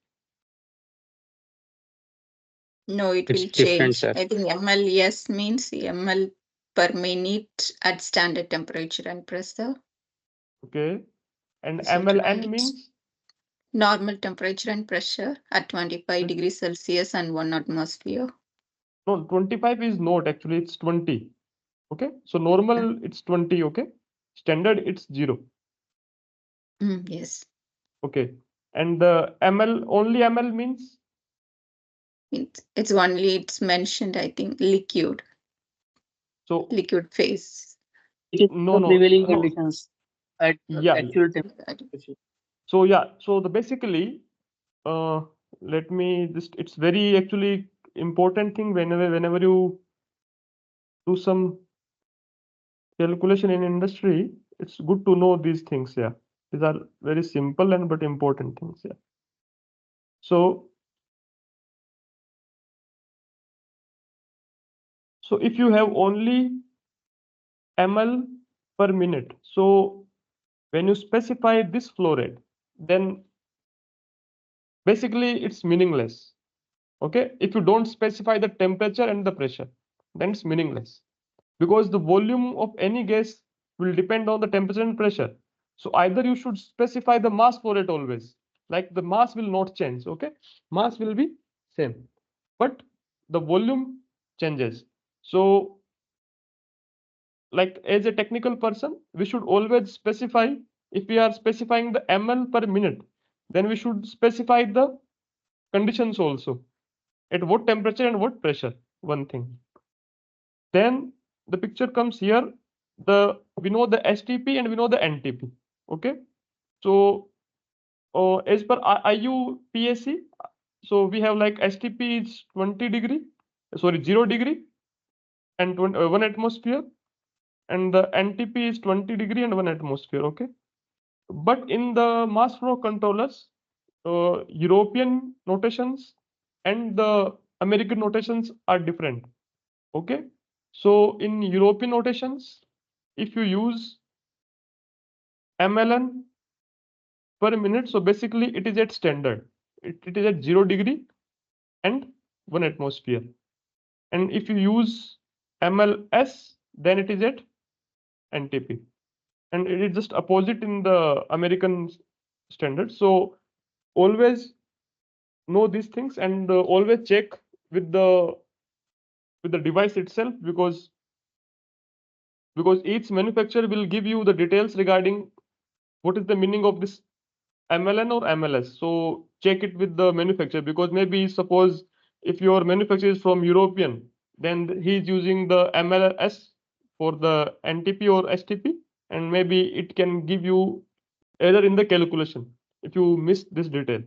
No, it
It's
will
different,
change.
sir.
I think ml means ml per minute at standard temperature and pressure.
Okay. And
Is it
mln
right?
means?
Normal temperature and pressure at 25
Yes.
degrees Celsius and 1 atmosphere.
No, 25 is not actually, it's 20. Okay. So normal it's 20. Okay. Standard it's 0.
Yes.
Okay. And the ml, only ml means?
It's only, it's mentioned, I think, liquid.
So
Liquid phase.
It is
no,
the
no,
prevailing
no.
conditions at
Yeah.
actual temperature.
So yeah, so the basically, let me just, it's very actually important thing whenever you do some calculation in industry, it's good to know these things. Yeah. These are very simple and but important things. Yeah. So if you have only ml per minute, so when you specify this flow rate, then basically it's meaningless. Okay. If you don't specify the temperature and the pressure, then it's meaningless, because the volume of any gas will depend on the temperature and pressure. So either you should specify the mass flow rate always, like the mass will not change. Okay. Mass will be same, but the volume changes. So like as a technical person, we should always specify, if we are specifying the ml per minute, then we should specify the conditions also, at what temperature and what pressure, one thing. Then the picture comes here. We know the STP and we know the NTP. Okay. So as per IUPAC, so we have like STP is 20 degree, sorry 0 degree and 1 atmosphere, and the NTP is 20 degree and 1 atmosphere. Okay, but in the mass flow controllers, European notations and the American notations are different. Okay, so in European notations, if you use mLn per minute, so basically it is at standard. It is at 0 degree and 1 atmosphere. And if you use MLS, then it is at NTP. And it is just opposite in the American standard. So always know these things and always check with the device itself, because each manufacturer will give you the details regarding what is the meaning of this MLN or MLS. So check it with the manufacturer, because maybe suppose if your manufacturer is from European, then he is using the MLS for the NTP or STP, and maybe it can give you error in the calculation if you miss this detail.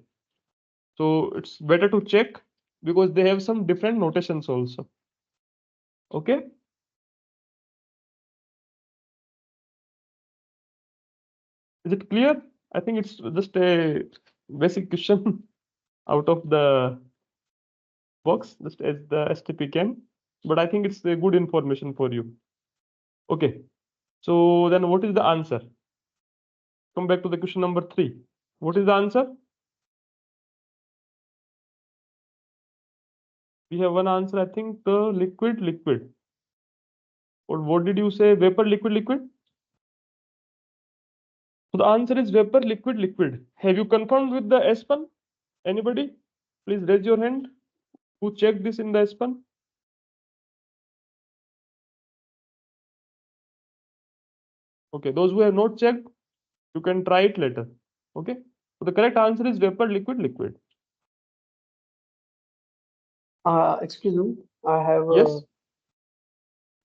So it's better to check, because they have some different notations also. Okay. Is it clear? I think it's just a basic question out of the box, just as the STP can. But I think it's a good information for you. Okay. So then what is the answer? Come back to the question number 3. What is the answer? We have one answer, I think the liquid. Or what did you say? Vapor, liquid? So the answer is vapor, liquid. Have you confirmed with the Aspen? Anybody? Please raise your hand. Who checked this in the Aspen? Okay, those who have not checked, you can try it later. Okay. So the correct answer is vapor, liquid.
Excuse me, I have.
Yes.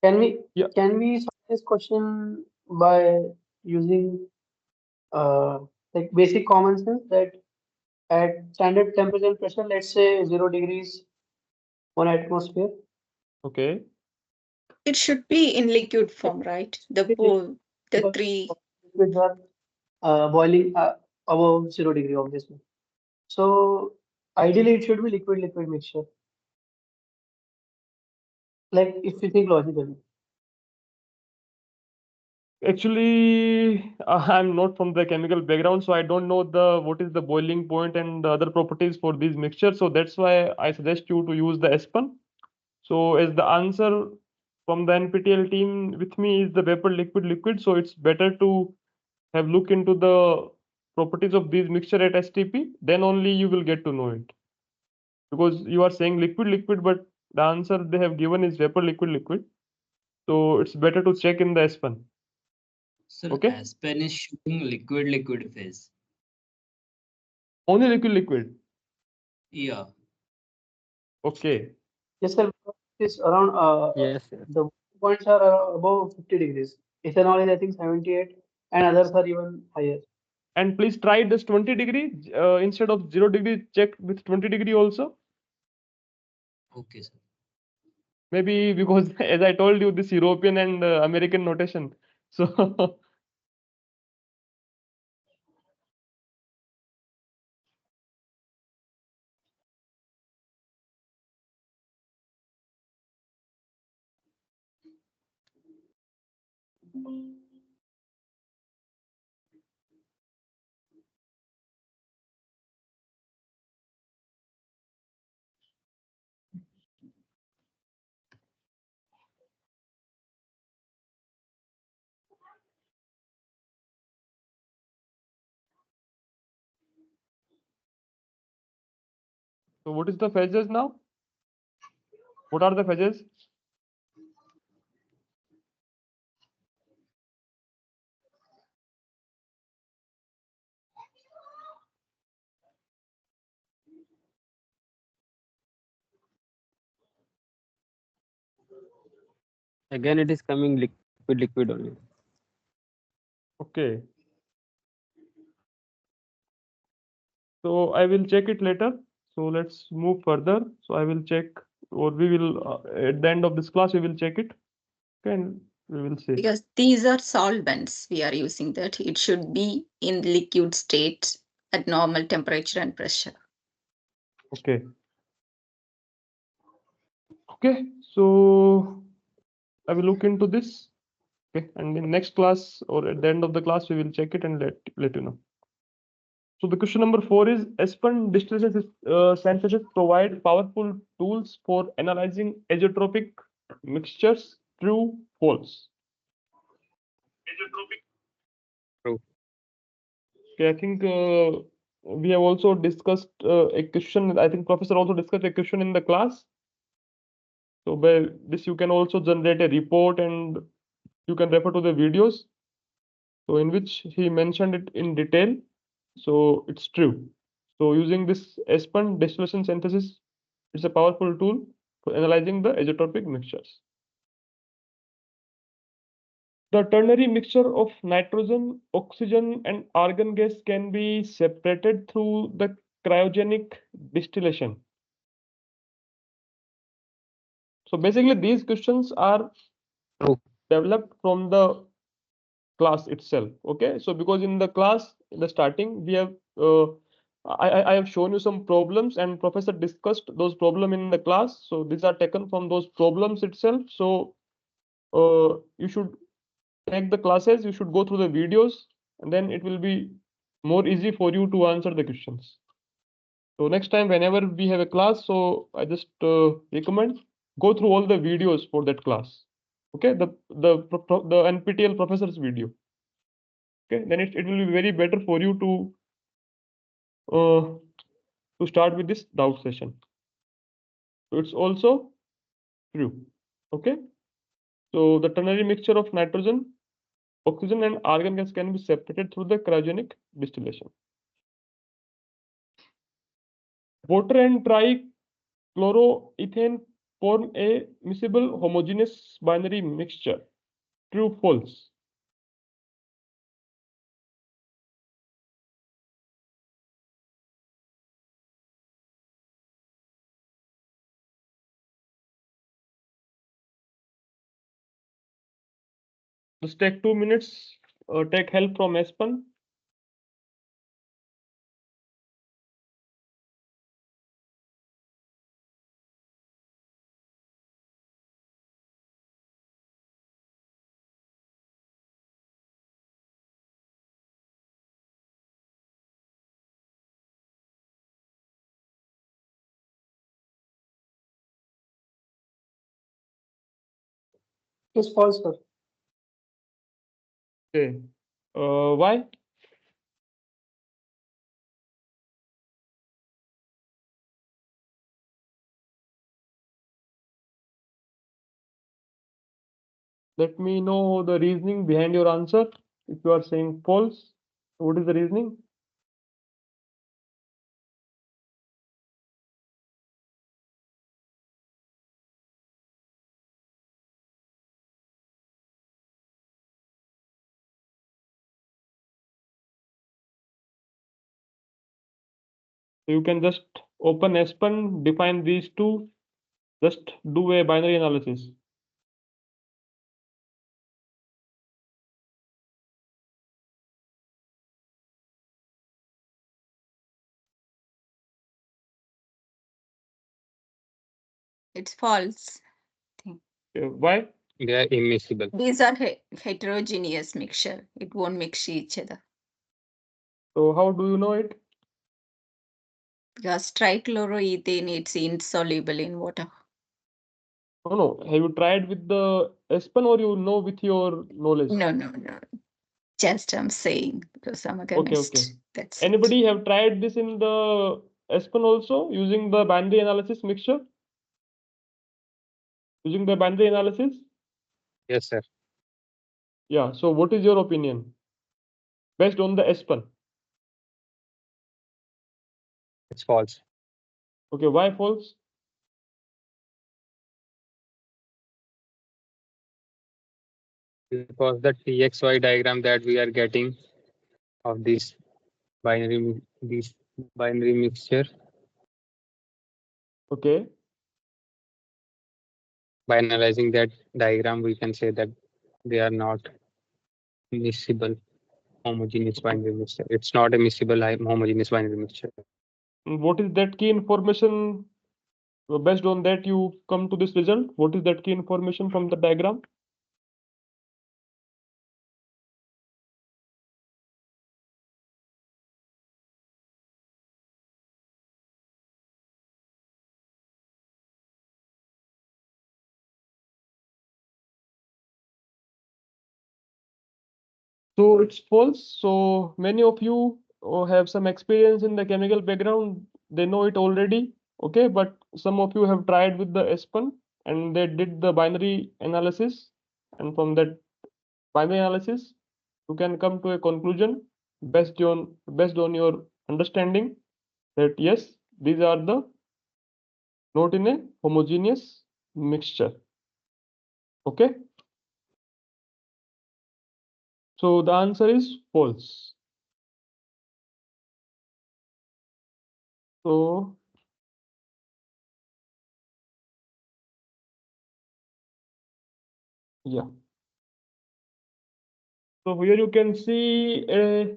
Can we
Yeah.
solve this question by using like basic common sense that at standard temperature and pressure, let's say 0 degrees, 1 atmosphere.
Okay.
It should be in liquid form, right? The
Because
three.
liquids are boiling above 0 degree, obviously. So ideally, it should be liquid mixture. Like if you think logically.
Actually, I'm not from the chemical background, so I don't know what is the boiling point and the other properties for these mixtures. So that's why I suggest you to use the Aspen. So as the answer from the NPTEL team with me is the vapor, liquid. So it's better to have look into the properties of these mixture at STP. Then only you will get to know it. Because you are saying liquid, but the answer they have given is vapor, liquid. So it's better to check in the Aspen.
Sir,
Okay.
Aspen is showing liquid phase.
Only liquid.
Yeah.
Okay.
Yes, sir. It's around
Yes, sir.
the points are above 50 degrees. Ethanol is I think 78, and others are even higher.
And please try this 20 degree instead of 0 degree. Check with 20 degree also.
Okay, sir.
Maybe because as I told you, this European and American notation. So so what is the phases now? What are the phases?
Again, it is coming liquid only.
Okay. So I will check it later. So let's move further. So I will check, or we will at the end of this class we will check it. Okay, and we will see.
Because these are solvents, we are using that. It should be in liquid state at normal temperature and pressure.
Okay. Okay, so I will look into this. Okay, and in next class or at the end of the class, we will check it and let you know. So the question number 4 is Aspen distillation synthesis provide powerful tools for analyzing azeotropic mixtures. True, false?
True.
Okay, I think we have also discussed a question. I think professor also discussed a question in the class. So by this you can also generate a report and you can refer to the videos. So in which he mentioned it in detail. So it's true. So using this Aspen distillation synthesis, it's a powerful tool for analyzing the azeotropic mixtures. The ternary mixture of nitrogen, oxygen, and argon gas can be separated through the cryogenic distillation. So basically, these questions are
True.
developed from the class itself. Okay, so because in the class in the starting we have I have shown you some problems and professor discussed those problem in the class. So these are taken from those problems itself. So you should take the classes, you should go through the videos, and then it will be more easy for you to answer the questions. So next time whenever we have a class, so I just recommend go through all the videos for that class. Okay, the NPTEL professor's video. Okay, then it will be very better for you to start with this doubt session. So it's also true. Okay, so the ternary mixture of nitrogen, oxygen, and argon gas can be separated through the cryogenic distillation. Water and trichloroethane form a miscible homogeneous binary mixture. True, false? Just take 2 minutes. Take help from Aspen.
It's false, sir.
Okay. Why? Let me know the reasoning behind your answer. If you are saying false, what is the reasoning? You can just open Aspen, define these two, just do a binary analysis.
It's false.
Why?
They are immiscible.
These are heterogeneous mixture. It won't mix each other.
So how do you know it?
Because trichloroethane, it's insoluble in water.
No, no. Have you tried with the Aspen or you know with your knowledge?
No. Just I'm saying because I'm a chemist.
Okay.
That's
Anybody have tried this in the Aspen also using the binary analysis mixture? Using the binary analysis?
Yes, sir.
Yeah. So what is your opinion based on the Aspen?
It's false.
Okay. Why false?
Because the TXY diagram that we are getting of these binary, these binary mixture.
Okay.
By analyzing that diagram, we can say that they are not miscible homogeneous binary mixture. It's not a miscible homogeneous binary mixture.
And what is that key information? Based on that, you come to this result. What is that key information from the diagram? So it's false. So many of you have some experience in the chemical background. They know it already. Okay, but some of you have tried with the Aspen and they did the binary analysis. And from that binary analysis, you can come to a conclusion based on your understanding that yes, these are the not in a homogeneous mixture. Okay. So the answer is false. So yeah. So here you can see a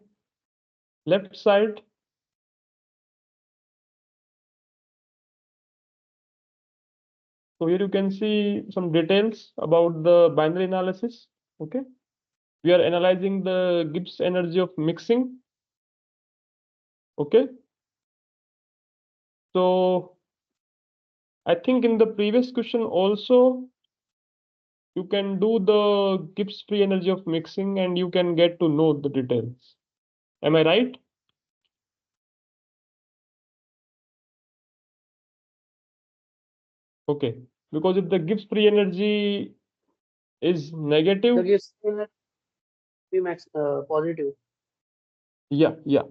left side. So here you can see some details about the binary analysis. Okay. We are analyzing the Gibbs energy of mixing. Okay. So I think in the previous question also you can do the Gibbs free energy of mixing and you can get to know the details. Am I right? Okay. Because if the Gibbs free energy is negative,
The gives be max positive.
yeah.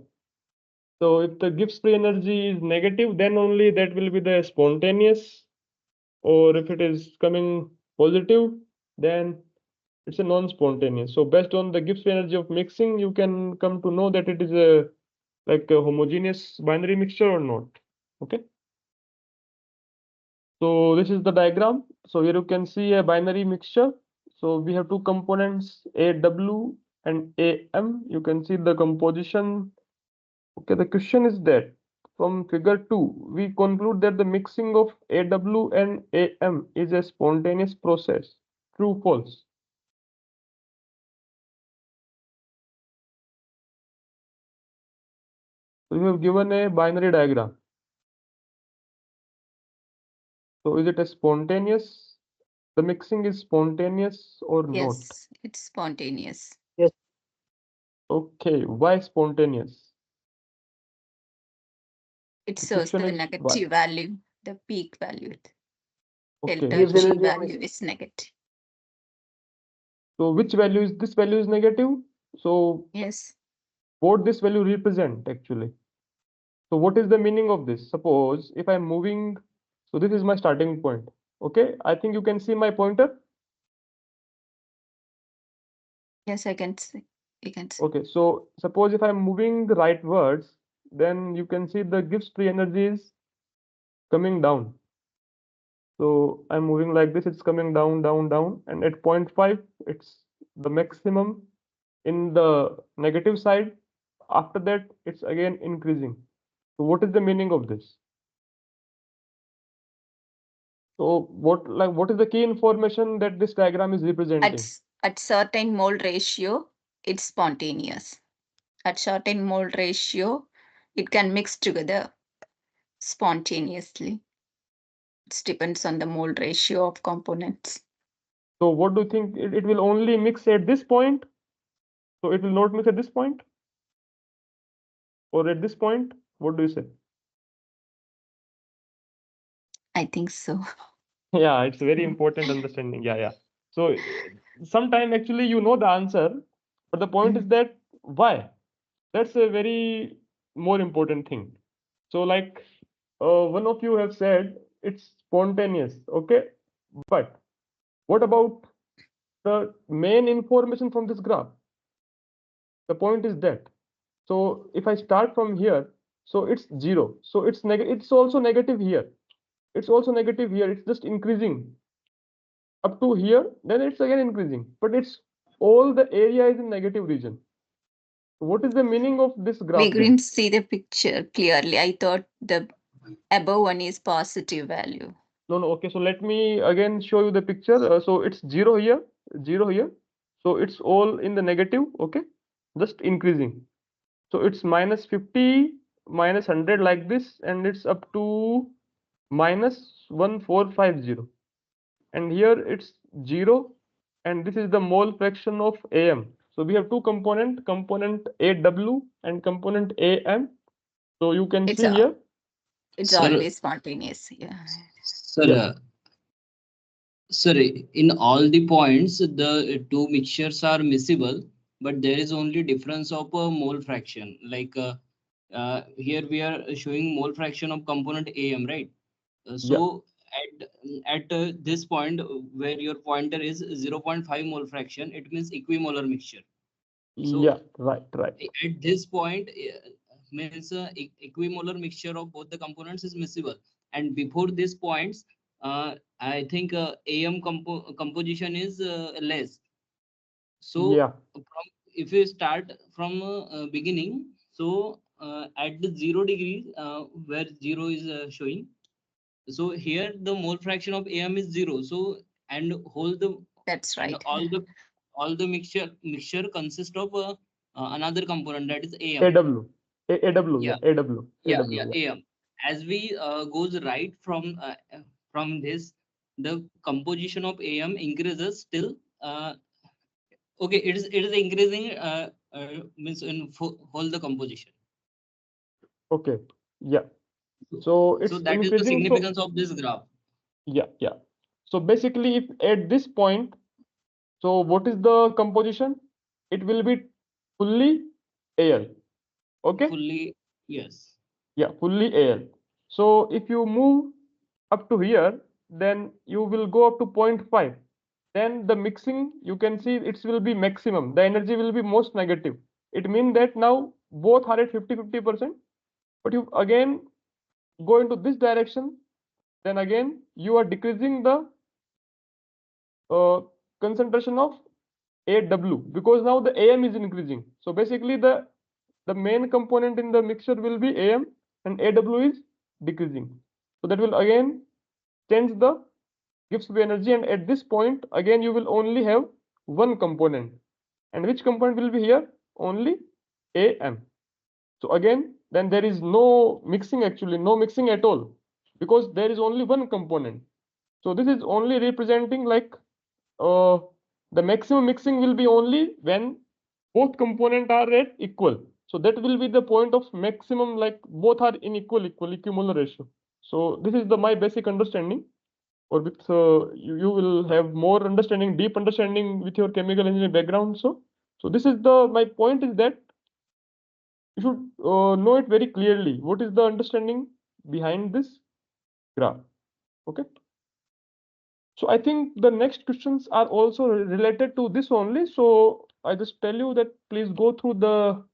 So if the Gibbs free energy is negative, then only that will be the spontaneous, or if it is coming positive, then it's a non-spontaneous. So based on the Gibbs free energy of mixing, you can come to know that it is a like a homogeneous binary mixture or not. Okay. So this is the diagram. So here you can see a binary mixture. So we have two components, AW and AM. You can see the composition. Okay, the question is that from figure 2, we conclude that the mixing of AW and AM is a spontaneous process. True, false? So you have given a binary diagram. So is it a spontaneous? The mixing is spontaneous or not?
Yes, it's spontaneous.
Yes.
Okay, why spontaneous?
It
The
shows
question
the
is why?
negative value, the peak value.
Okay.
Delta
Gives
G
energy
value is negative.
So which value is this value is negative? So
Yes.
what this value represent actually? So what is the meaning of this? Suppose if I'm moving, so this is my starting point. Okay, I think you can see my pointer.
Yes, I can see. You can see.
Okay, so suppose if I'm moving rightwards, then you can see the Gibbs free energy is coming down. So I'm moving like this, it's coming down, down, and at 0.5, it's the maximum in the negative side. After that, it's again increasing. So what is the meaning of this? So what is the key information that this diagram is representing?
At certain mole ratio, it's spontaneous. At certain mole ratio, it can mix together spontaneously. It depends on the mole ratio of components.
So what do you think? It will only mix at this point? So it will not mix at this point? Or at this point? What do you say?
I think so.
Yeah, it's very important understanding. Yeah. So sometime actually you know the answer, but the point is that why? That's a very more important thing. So like one of you have said it's spontaneous, okay? But what about the main information from this graph? The point is that. So if I start from here, So it's 0. So it's it's also negative here. It's also negative here. It's just increasing up to here. Then it's again increasing. But it's all the area is in negative region. What is the meaning of this
We
graph then?
couldn't see the picture clearly. I thought the above one is positive value.
No, no. Okay, so let me again show you the picture. So it's 0 here, 0 here. So it's all in the negative. Okay, just increasing. So it's minus 50, minus 100 like this, and it's up to minus 1450. And here it's 0, and this is the mole fraction of Am. So we have two component AW and component Am. So you can
It's
see here.
It's
Sir,
always spontaneous. Yeah.
sir,
Yeah.
Sorry, in all the points, the two mixtures are miscible, but there is only difference of a mole fraction. Like here we are showing mole fraction of component Am, right? So at this point where your pointer is 0.5 mole fraction, it means equimolar mixture. So
Yeah, right.
at this point means equimolar mixture of both the components is miscible, and before these points I think am composition is less. So
Yeah.
from, if you start from beginning, so at the 0 degree where 0 is showing, so here the mole fraction of am is 0. So and whole the
That's
and
right.
all the mixture consists of another component, that is am.
AW. AW,
Yeah,
yeah, AW.
yeah,
AW,
yeah,
yeah.
am. As we goes right from this, the composition of am increases till okay, it is increasing means in whole the composition.
Okay. Yeah. So
So
it's
that is the
increasing. So
significance of this graph.
yeah. So basically, if at this point, so what is the composition? It will be fully Al. Okay.
Fully, yes.
Yeah, fully Al. So if you move up to here, then you will go up to 0.5. Then the mixing, you can see it will be maximum. The energy will be most negative. It means that now both are at 50-50%. But you again go into this direction, then again you are decreasing the uh, concentration of AW, because now the AM is increasing. So basically the main component in the mixture will be AM and AW is decreasing. So that will again change the gives the energy, and at this point again you will only have one component. And which component will be here? Only AM. So again, then there is no mixing, actually no mixing at all, because there is only one component. So this is only representing like uh, the maximum mixing will be only when both components are at equal. So that will be the point of maximum, like both are in equimolar ratio. So this is the my basic understanding, or with you will have more understanding, deep understanding with your chemical engineering background. So this is the my point is that you should know it very clearly. What is the understanding behind this graph? Okay. So I think the next questions are also related to this only. So I just tell you that please go through the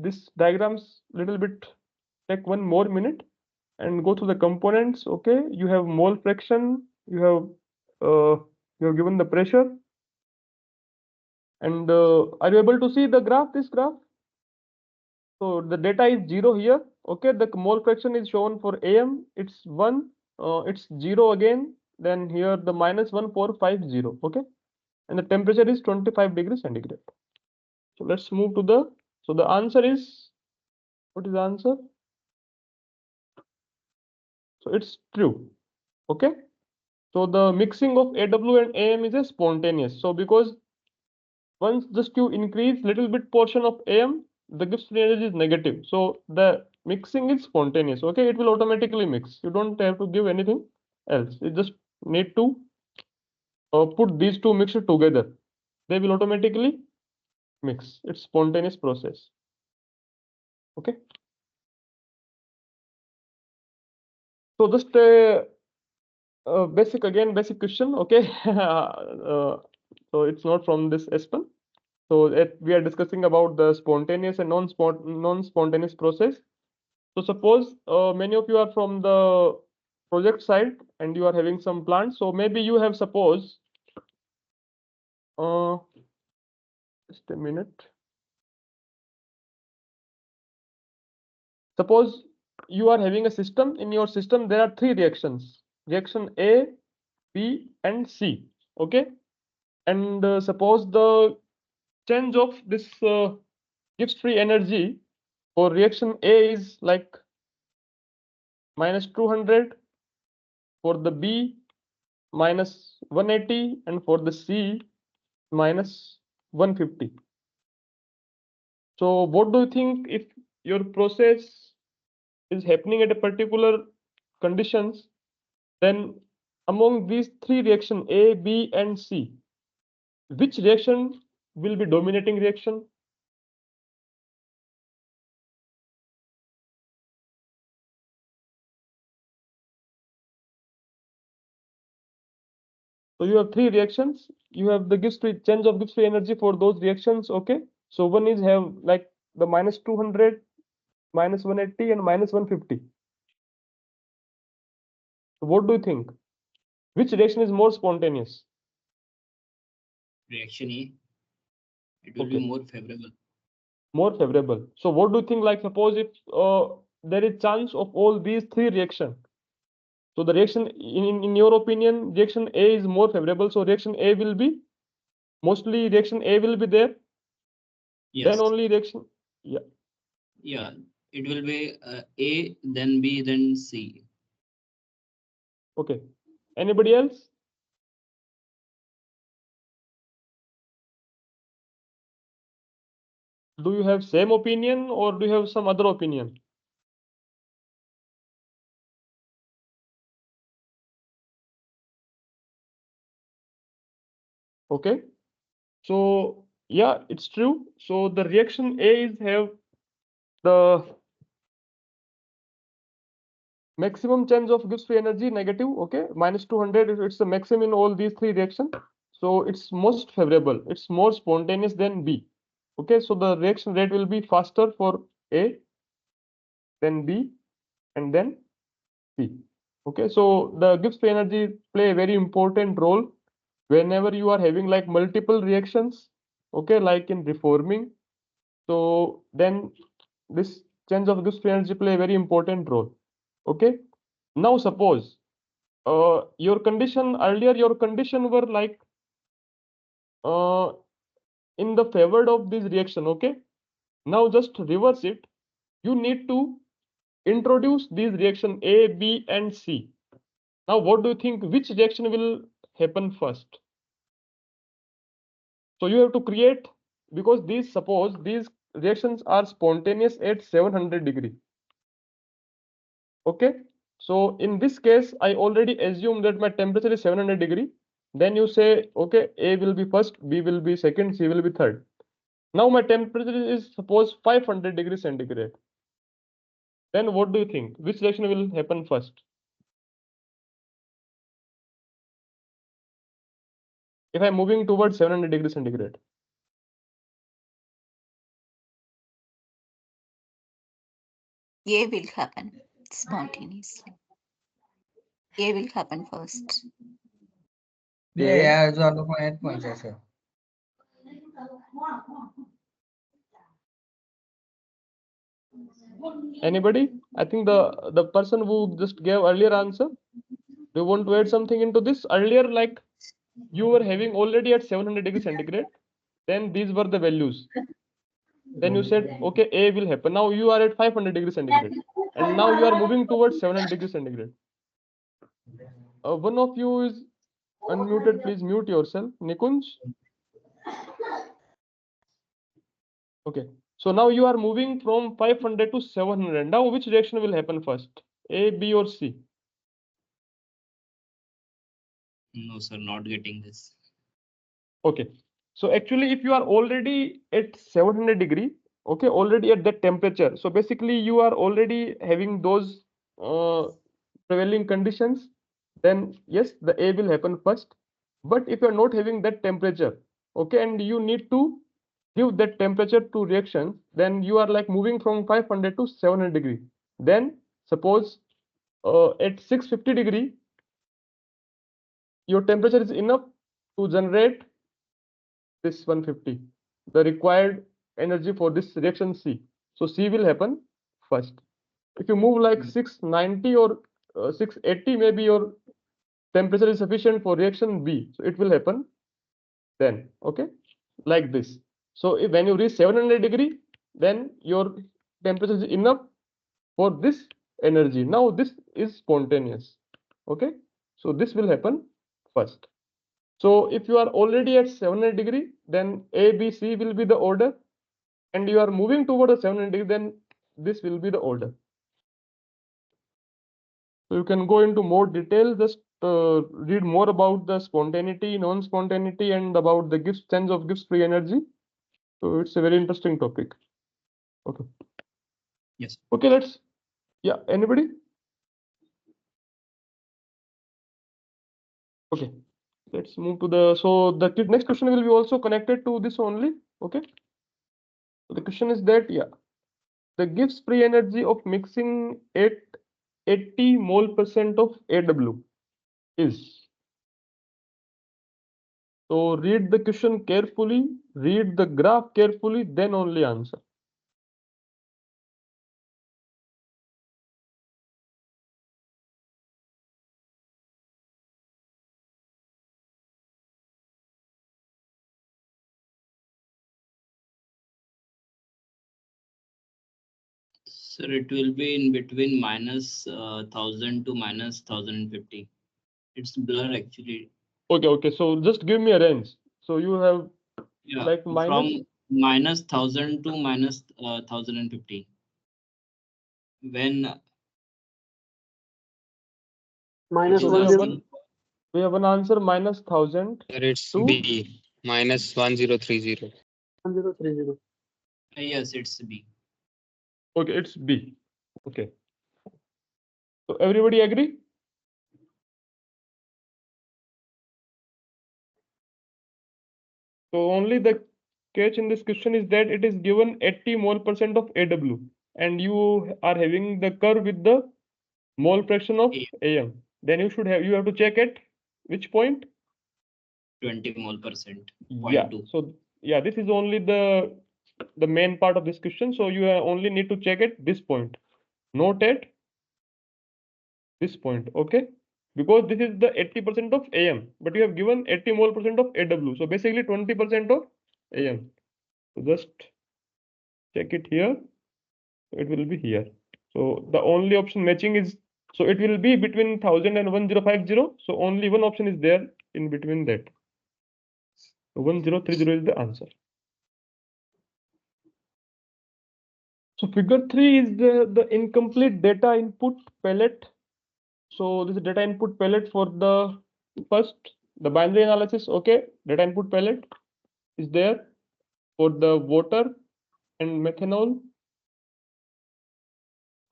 this diagrams little bit, take 1 more minute and go through the components. Okay, you have mole fraction, you have given the pressure, and are you able to see the graph? This graph. So the data is 0 here. Okay, the mole fraction is shown for AM. It's 1. It's 0 again. Then here the minus 1450. Okay, and the temperature is 25 degrees centigrade. So let's move to the. So the answer is, what is the answer? So it's true. Okay. So the mixing of AW and AM is a spontaneous. So because once just you increase little bit portion of AM, the Gibbs free energy is negative. So the mixing is spontaneous. Okay, it will automatically mix. You don't have to give anything else. You just need to put these two mixtures together. They will automatically mix. It's spontaneous process. Okay. So just basic question. Okay. So it's not from this Aspen. So we are discussing about the spontaneous and non-spontaneous process. So suppose many of you are from the project side and you are having some plants. So maybe you have suppose just a minute. Suppose you are having a system. In your system there are three reactions: reaction A, B, and C. Okay, and suppose the change of this Gibbs free energy for reaction A is like minus 200, for the B minus 180, and for the C minus 150. So what do you think if your process is happening at a particular conditions, then among these three reaction A, B, and C, which reaction will be dominating reaction? So you have three reactions. You have the Gibbs free change of Gibbs free energy for those reactions. Okay. So one is have like the minus 200, minus 180, and minus 150. So what do you think? Which reaction is more spontaneous?
Reaction A. It will
Okay.
be more favorable.
More favorable. So what do you think? Like suppose if there is chance of all these three reaction. So the reaction in your opinion, reaction A is more favorable. So reaction A will be mostly reaction A will be there.
Yes.
Then only reaction. Yeah.
Yeah. It will be A, then B, then C.
Okay. Anybody else? Do you have same opinion or do you have some other opinion? Okay. So yeah, it's true. So the reaction A is have the maximum change of Gibbs free energy negative. Okay, minus 200. It's the maximum in all these three reactions. So it's most favorable. It's more spontaneous than B. Okay, so the reaction rate will be faster for A, then B, and then C. Okay, so the Gibbs free energy play a very important role whenever you are having like multiple reactions. Okay, like in reforming. So then this change of Gibbs free energy play a very important role. Okay, now suppose your condition earlier, your condition were like uh, in the favored of this reaction. Okay, now just reverse it. You need to introduce these reaction A, B, and C. Now what do you think, which reaction will happen first? So you have to create, because these suppose these reactions are spontaneous at 700 degree. Okay, so in this case I already assume that my temperature is 700 degree. Then you say okay, A will be first, B will be second, C will be third. Now my temperature is suppose 500 degrees centigrade. Then what do you think, which reaction will happen first? If I'm moving towards 700 degrees centigrade.
A will happen spontaneously. A will happen first.
Yeah, जो आप लोग को net point है sir.
Anybody? I think the person who just gave earlier answer. Do you want to add something into this? Earlier, like you were having already at 700 degrees centigrade. Then these were the values. Then you said, okay, A will happen. Now you are at 500 degrees centigrade. And now you are moving towards 700 degrees centigrade. One of you is unmuted. Please mute yourself. Nikunj. Okay. So now you are moving from 500 to 700. Now which reaction will happen first? A, B, or C?
No, sir, not getting this.
Okay. So actually, if you are already at 700 degree, okay, already at that temperature. So basically, you are already having those prevailing conditions. Then yes, the A will happen first. But if you are not having that temperature, okay, and you need to give that temperature to reaction, then you are like moving from 500 to 700 degree. Then suppose at 650 degree, your temperature is enough to generate this 150, the required energy for this reaction C. So C will happen first. If you move like 690 or 680, maybe your temperature is sufficient for reaction B. So it will happen then, okay, like this. So if when you reach 700 degree, then your temperature is enough for this energy. Now this is spontaneous, okay. So this will happen first. So if you are already at 700 degree, then A, B, C will be the order, and you are moving toward the 700 degree, then this will be the order. So you can go into more detail, just read more about the spontaneity, non-spontaneity, and about the Gibbs sense of Gibbs free energy. So it's a very interesting topic. Okay.
Yes.
Okay, let's, yeah, anybody? Okay, let's move to the, so the next question will be also connected to this only, okay? So the question is that, yeah, the Gibbs free energy of mixing at 80 mole% of AW is. So read the question carefully, read the graph carefully, then only answer.
Sir, it will be in between minus 1000 to minus 1050. It's blur actually.
Okay, so just give me a range. So you have
Yeah,
like minus,
from minus 1000 to minus 1050. When
Minus
so
is
we have
10.
an answer minus 1000
Sir, it's
to,
B, minus 1030.
1030.
yes, it's B.
okay, it's B. Okay. So everybody agree? So only the catch in this question is that it is given 80 mole% of AW, and you are having the curve with the mole fraction of
A.
AM. Then you have to check at which point?
20 mole percent.
Yeah.
0.2.
So yeah, this is only the main part of this question. So you only need to check at this point, not at this point, okay? Because this is the 80% of AM, but you have given 80 mole% of AW. So basically 20% of AM. So just check it here. It will be here. So the only option matching is, so it will be between 1000 and 1050. So only one option is there in between that. So 1030 is the answer. So figure 3 is the incomplete data input palette. So this is data input palette for the first, the binary analysis. Okay, data input palette is there for the water and methanol.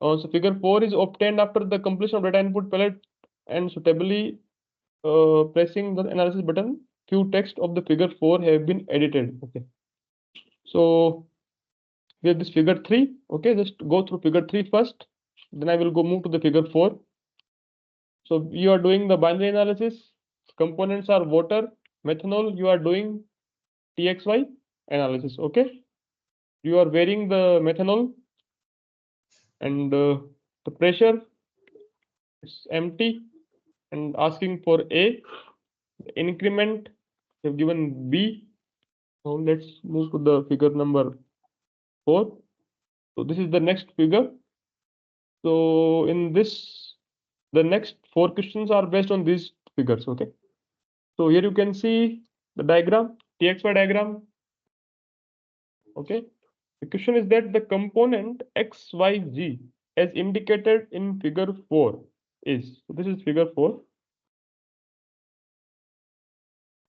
So figure 4 is obtained after the completion of data input palette and suitably pressing the analysis button. Few text of the figure 4 have been edited. Okay. So we have this figure 3. Okay, just go through figure 3 first. Then I will go move to the figure 4. So you are doing the binary analysis. Components are water, methanol. You are doing TXY analysis. Okay. You are varying the methanol and the pressure is empty and asking for A. The increment you have given B. Now let's move to the figure number 4. So this is the next figure. So in this, the next 4 questions are based on these figures. Okay. So here you can see the diagram, TXY diagram. Okay. The question is that the component XYZ as indicated in figure 4 is, so this is figure 4.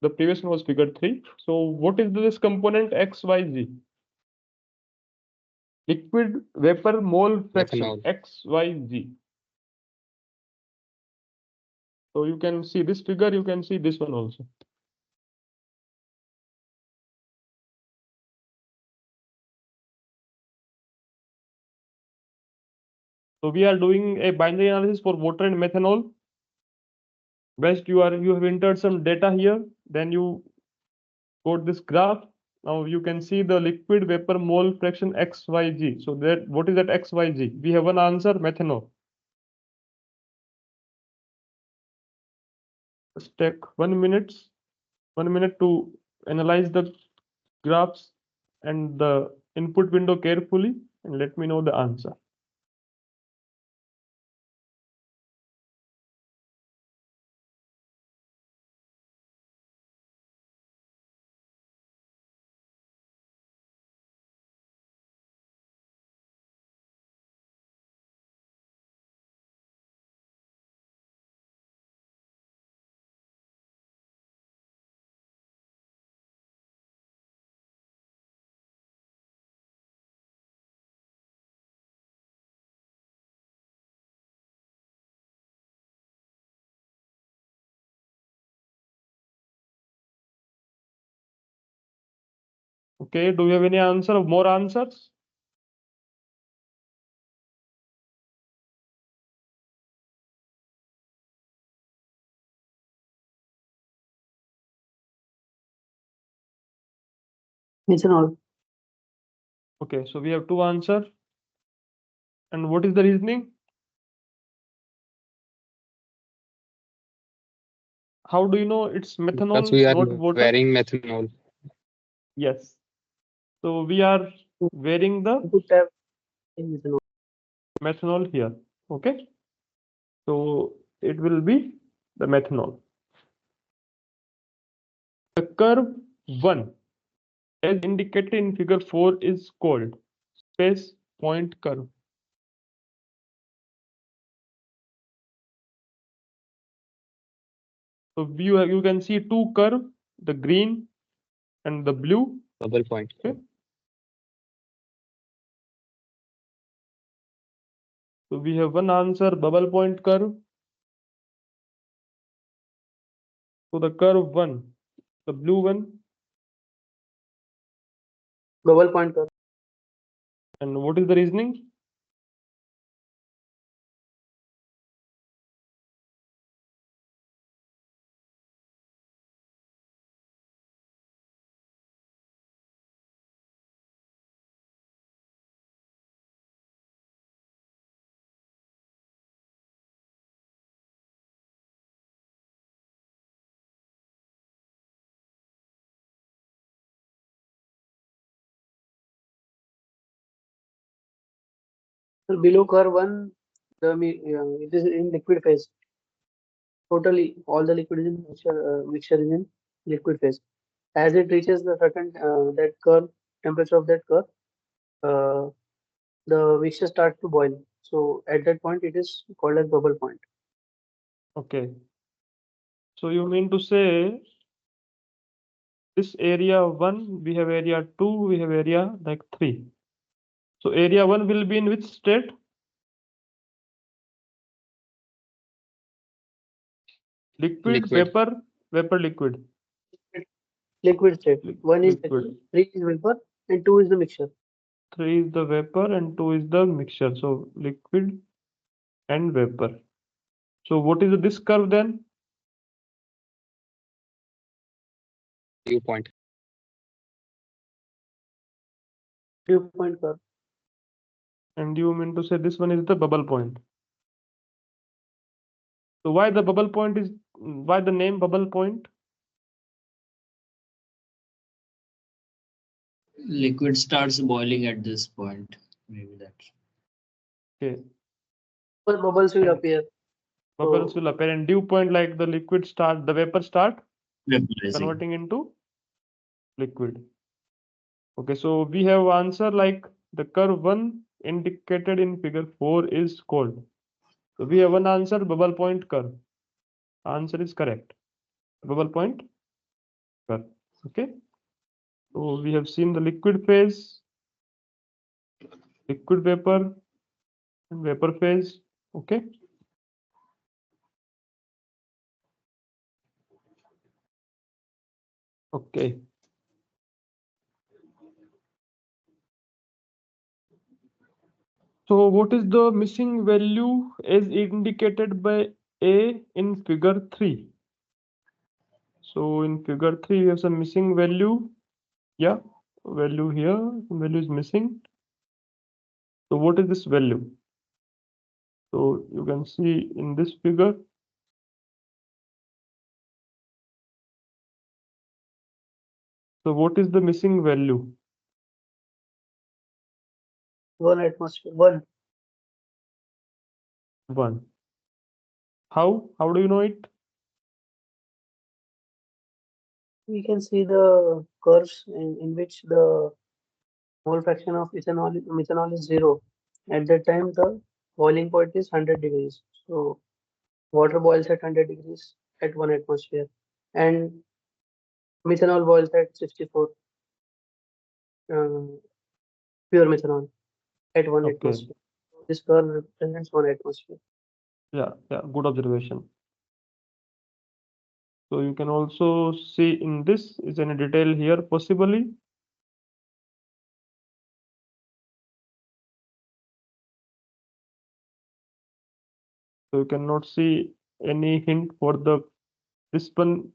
The previous one was figure 3. So what is this component XYZ? Liquid vapor mole fraction,
Methanol.
XYZ. So you can see this figure, you can see this one also. So we are doing a binary analysis for water and methanol. Best you have entered some data here, then you got this graph. Now you can see the liquid vapor mole fraction XYG. So that what is that XYG? We have one answer, methanol. Just take 1 minute to analyze the graphs and the input window carefully and let me know the answer. Okay, do you have any answer? More answers?
Methanol.
Okay, so we have two answers. And what is the reasoning? How do you know it's methanol,
Because we are
not water?
varying methanol.
Yes. So we are varying the
Input tab in methanol.
methanol here. Okay. So it will be the methanol. The curve 1, as indicated in figure 4, is called space point curve. So you can see two curves, the green and the blue.
Bubble point.
Okay. So we have one answer, bubble point curve. So the curve 1, the blue one.
Bubble point curve.
And what is the reasoning?
So below curve 1, it is in liquid phase. Totally, all the liquid is in mixture is in liquid phase. As it reaches the certain that curve, temperature of that curve, the mixture starts to boil. So at that point, it is called as bubble point.
Okay. So you mean to say this area 1, we have area 2, we have area like 3. So area 1 will be in which state? Liquid,
Liquid.
vapor, liquid.
Liquid state. One is
Liquid.
3 is vapor, and 2 is the mixture.
3 is the vapor and 2 is the mixture. So liquid and vapor. So what is this curve then?
Dew point.
Dew point curve.
And you mean to say this one is the bubble point. So why the name bubble point?
Liquid starts boiling at this point. Maybe that.
Okay.
But bubbles will appear.
Bubbles
So,
will appear and dew point, like the vapor start
Vaporizing.
converting into liquid. Okay, so we have answer like the curve 1 indicated in figure 4 is called. So we have one answer, bubble point curve. Answer is correct. Bubble point curve. Okay. So we have seen the liquid phase, liquid vapor, and vapor phase. Okay. Okay. So what is the missing value as indicated by A in figure 3? So in figure 3, you have some missing value. Yeah, value here, value is missing. So what is this value? So you can see in this figure. So what is the missing value?
1 atmosphere. 1.
1. How? How do you know it?
We can see the curves in which the mole fraction of methanol is 0. At that time, the boiling point is 100 degrees. So water boils at 100 degrees at 1 atmosphere, and methanol boils at 64. Pure methanol at 1
Okay.
atmosphere. This curve represents 1 atmosphere.
Yeah, good observation. So you can also see in this, is any detail here possibly? So you cannot see any hint for this one.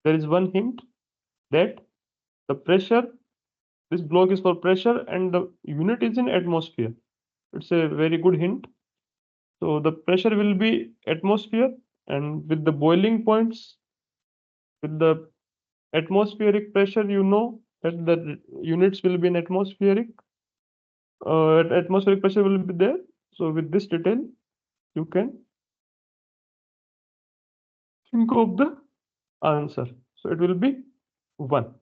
There is one hint that the pressure, this block is for pressure and the unit is in atmosphere. It's a very good hint. So the pressure will be atmosphere, and with the boiling points, with the atmospheric pressure, you know that the units will be in atmospheric. Atmospheric pressure will be there. So with this detail, you can think of the answer. So it will be 1.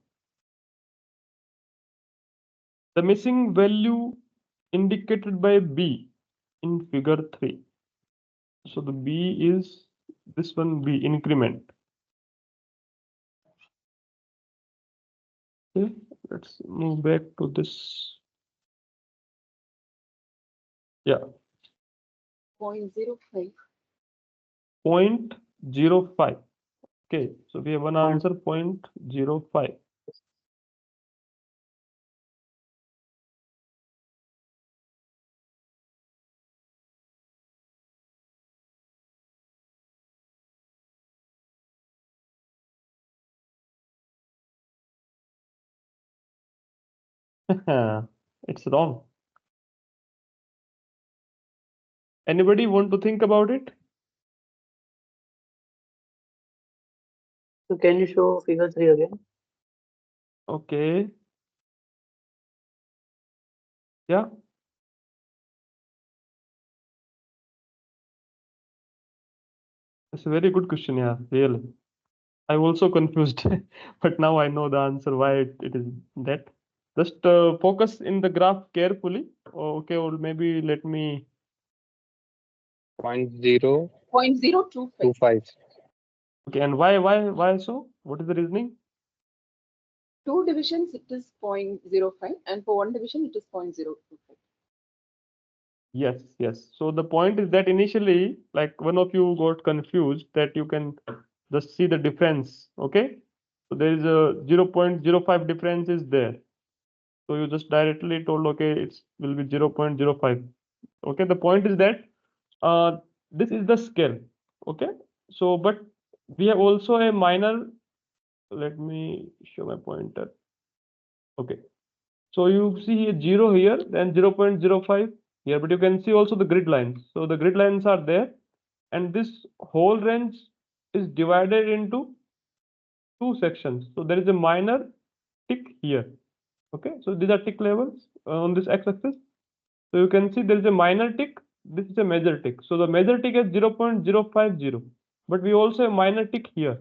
The missing value indicated by B in figure 3. So the B is this one, B increment. Okay, let's move back to this. Yeah,
0.05.
0.05. Okay, so we have one answer 0.05. It's wrong. Anybody want to think about it?
So can you show figure 3 again?
Okay. Yeah. It's a very good question, yeah, really. I'm also confused, but now I know the answer why it is that. Just focus in the graph carefully. Okay, or maybe let me.
0.025.
0.025.
Okay, and why so? What is the reasoning?
2 divisions, it is 0.05, and for 1 division, it is 0.025.
Yes. So the point is that initially, like one of you got confused that you can just see the difference. Okay, so there is a 0.05 difference is there. So you just directly told, okay, it will be 0.05. Okay, the point is that this is the scale. Okay, so but we have also a minor. Let me show my pointer. Okay, so you see here 0 here, then 0.05 here, but you can see also the grid lines. So the grid lines are there, and this whole range is divided into 2 sections. So there is a minor tick here. Okay, so these are tick levels on this x-axis. So you can see there is a minor tick. This is a major tick. So the major tick is 0.050, but we also have minor tick here.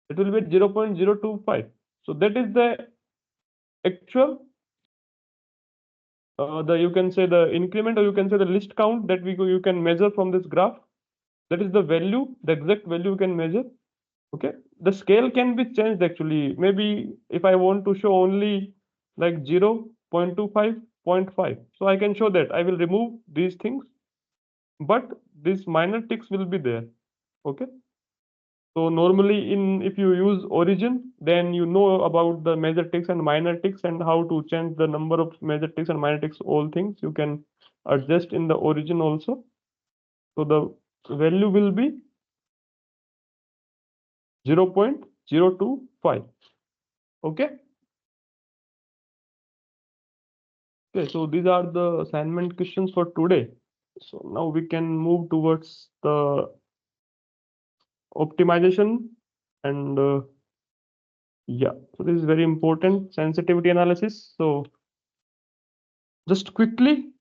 It will be 0.025. So that is the actual you can say the increment, or you can say the list count that you can measure from this graph. That is the value, the exact value you can measure. Okay, the scale can be changed actually. Maybe if I want to show only like 0.25, 0.5, so I can show that. I will remove these things, but these minor ticks will be there. Okay, so normally if you use origin, then you know about the major ticks and minor ticks and how to change the number of major ticks and minor ticks, all things you can adjust in the origin also. So the value will be 0.025. Okay. Okay, so these are the assignment questions for today. So now we can move towards the optimization and yeah, so this is very important, sensitivity analysis. So just quickly,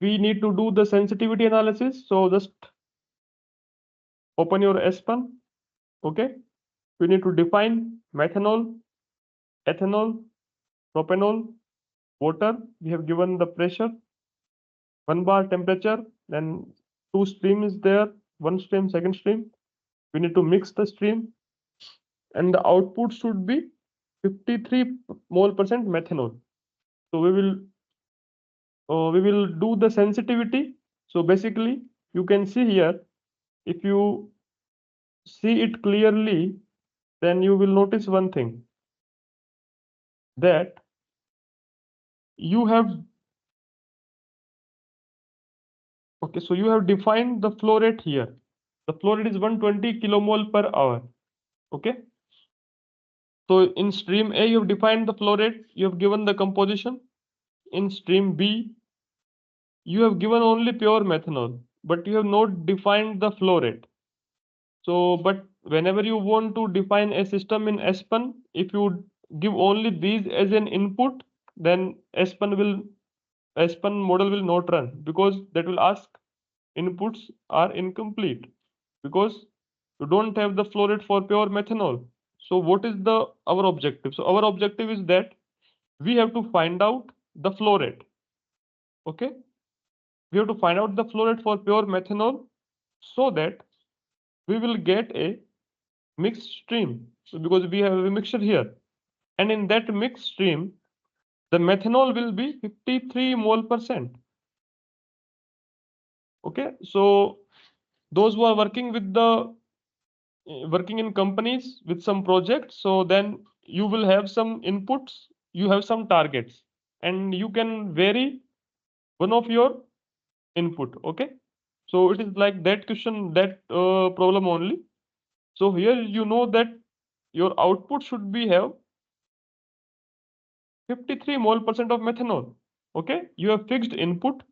we need to do the sensitivity analysis. So just open your Aspen. Okay, we need to define methanol, ethanol, propanol, water. We have given the pressure, 1 bar temperature, then 2 stream is there, 1 stream, second stream. We need to mix the stream, and the output should be 53 mole percent methanol. So we will do the sensitivity. So basically, you can see here, if you see it clearly, then you will notice one thing, that you have okay, so you have defined the flow rate here. The flow rate is 120 kilomole per hour. Okay. So in stream A, you have defined the flow rate, you have given the composition. In stream B, you have given only pure methanol, but you have not defined the flow rate. So, but whenever you want to define a system in Aspen, if you give only these as an input, then Aspen model will not run, because that will ask inputs are incomplete, because you don't have the flow rate for pure methanol. So what is our objective? So our objective is that we have to find out the flow rate. Okay, we have to find out the flow rate for pure methanol, so that we will get a mixed stream. So because we have a mixture here, and in that mixed stream, the methanol will be 53 mole percent. Okay, so those who are working with the working in companies with some projects, so then you will have some inputs, you have some targets, and you can vary one of your input. Okay, so it is like that question, that problem only. So here you know that your output should be have 53 mole percent of methanol. Okay, you have fixed input,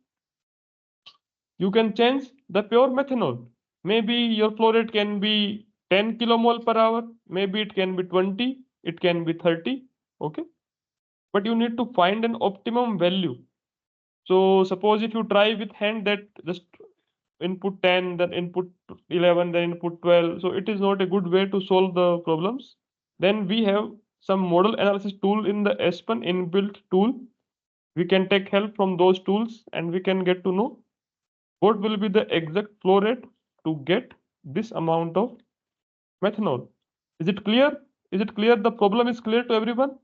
you can change the pure methanol. Maybe your flow rate can be 10 kilomole per hour, maybe it can be 20, it can be 30. Okay, but you need to find an optimum value. So suppose if you try with hand, that just input 10, then input 11, then input 12, so it is not a good way to solve the problems. Then we have some model analysis tool in the Aspen inbuilt tool. We can take help from those tools, and we can get to know what will be the exact flow rate to get this amount of methanol. Is it clear? Is it clear? The problem is clear to everyone?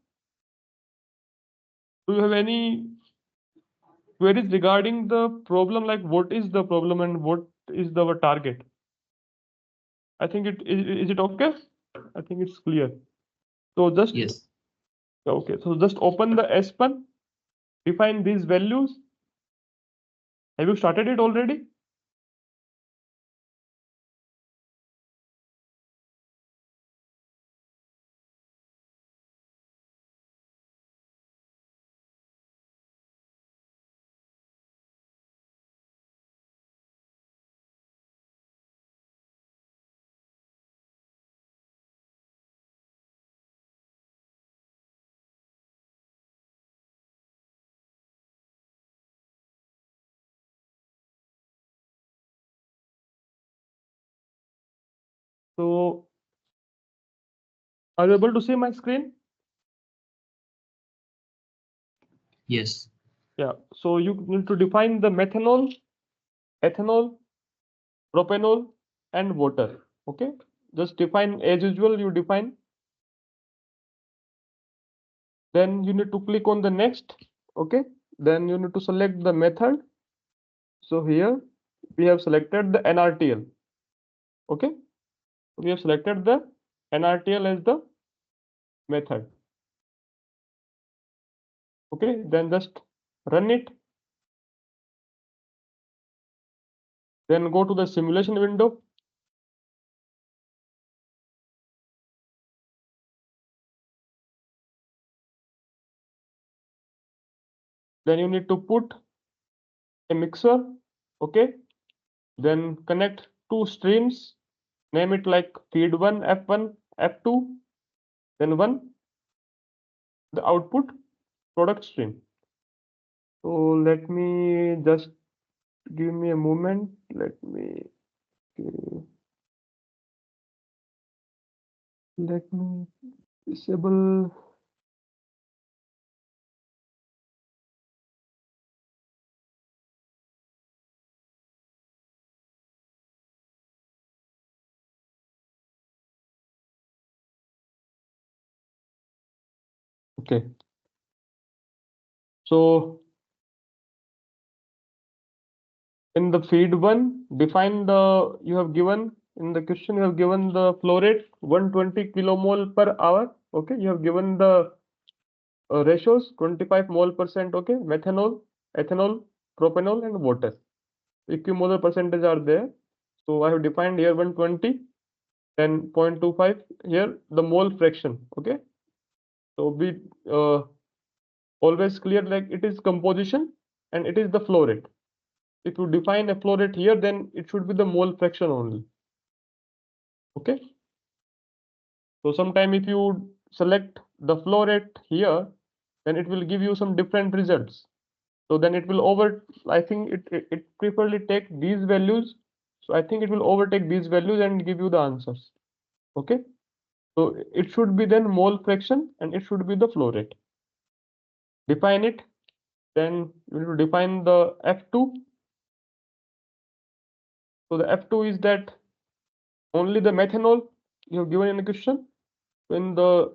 Do you have any queries regarding the problem, like what is the problem and what is the target? I think is it okay? I think it's clear. So just
Yes.
okay. So just open the Aspen, define these values. Have you started it already? So are you able to see my screen?
Yes.
Yeah. So you need to define the methanol, ethanol, propanol, and water. Okay. Just define as usual. You define. Then you need to click on the next. Okay. Then you need to select the method. So here we have selected the NRTL. Okay. We have selected the NRTL as the method. Okay, then just run it. Then go to the simulation window. Then you need to put a mixer. Okay, then connect two streams, name it like feed 1 F1 F2, then 1 the output product stream. So let me just give me a moment. Let me disable. Okay. So in the feed 1, define the, you have given in the question, you have given the flow rate 120 kilomole per hour. Okay, you have given the ratios 25 mole percent. Okay, methanol, ethanol, propanol, and water. Equimolar percentage are there. So I have defined here 120, then 0.25 here the mole fraction. Okay, so be always clear, like it is composition and it is the flow rate. If you define a flow rate here, then it should be the mole fraction only. Okay, so sometime if you select the flow rate here, then it will give you some different results. So then it will I think it preferably take these values. So I think it will overtake these values and give you the answers. Okay, so it should be then mole fraction and it should be the flow rate. Define it. Then you will define the F2. So the F2 is that only the methanol you have given in the question. In the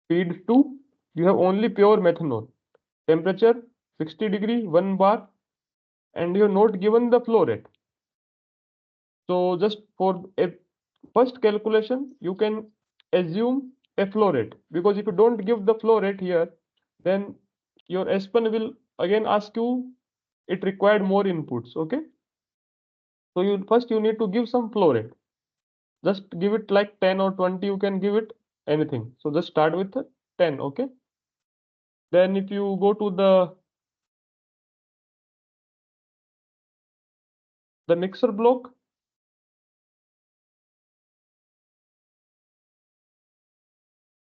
feed 2, you have only pure methanol. Temperature 60 degree, 1 bar, and you have not given the flow rate. So just for a first calculation, you can assume a flow rate, because if you don't give the flow rate here, then your Aspen will again ask you, it required more inputs. Okay, so you need to give some flow rate. Just give it like 10 or 20, you can give it anything. So just start with 10. Okay, then if you go to the mixer block,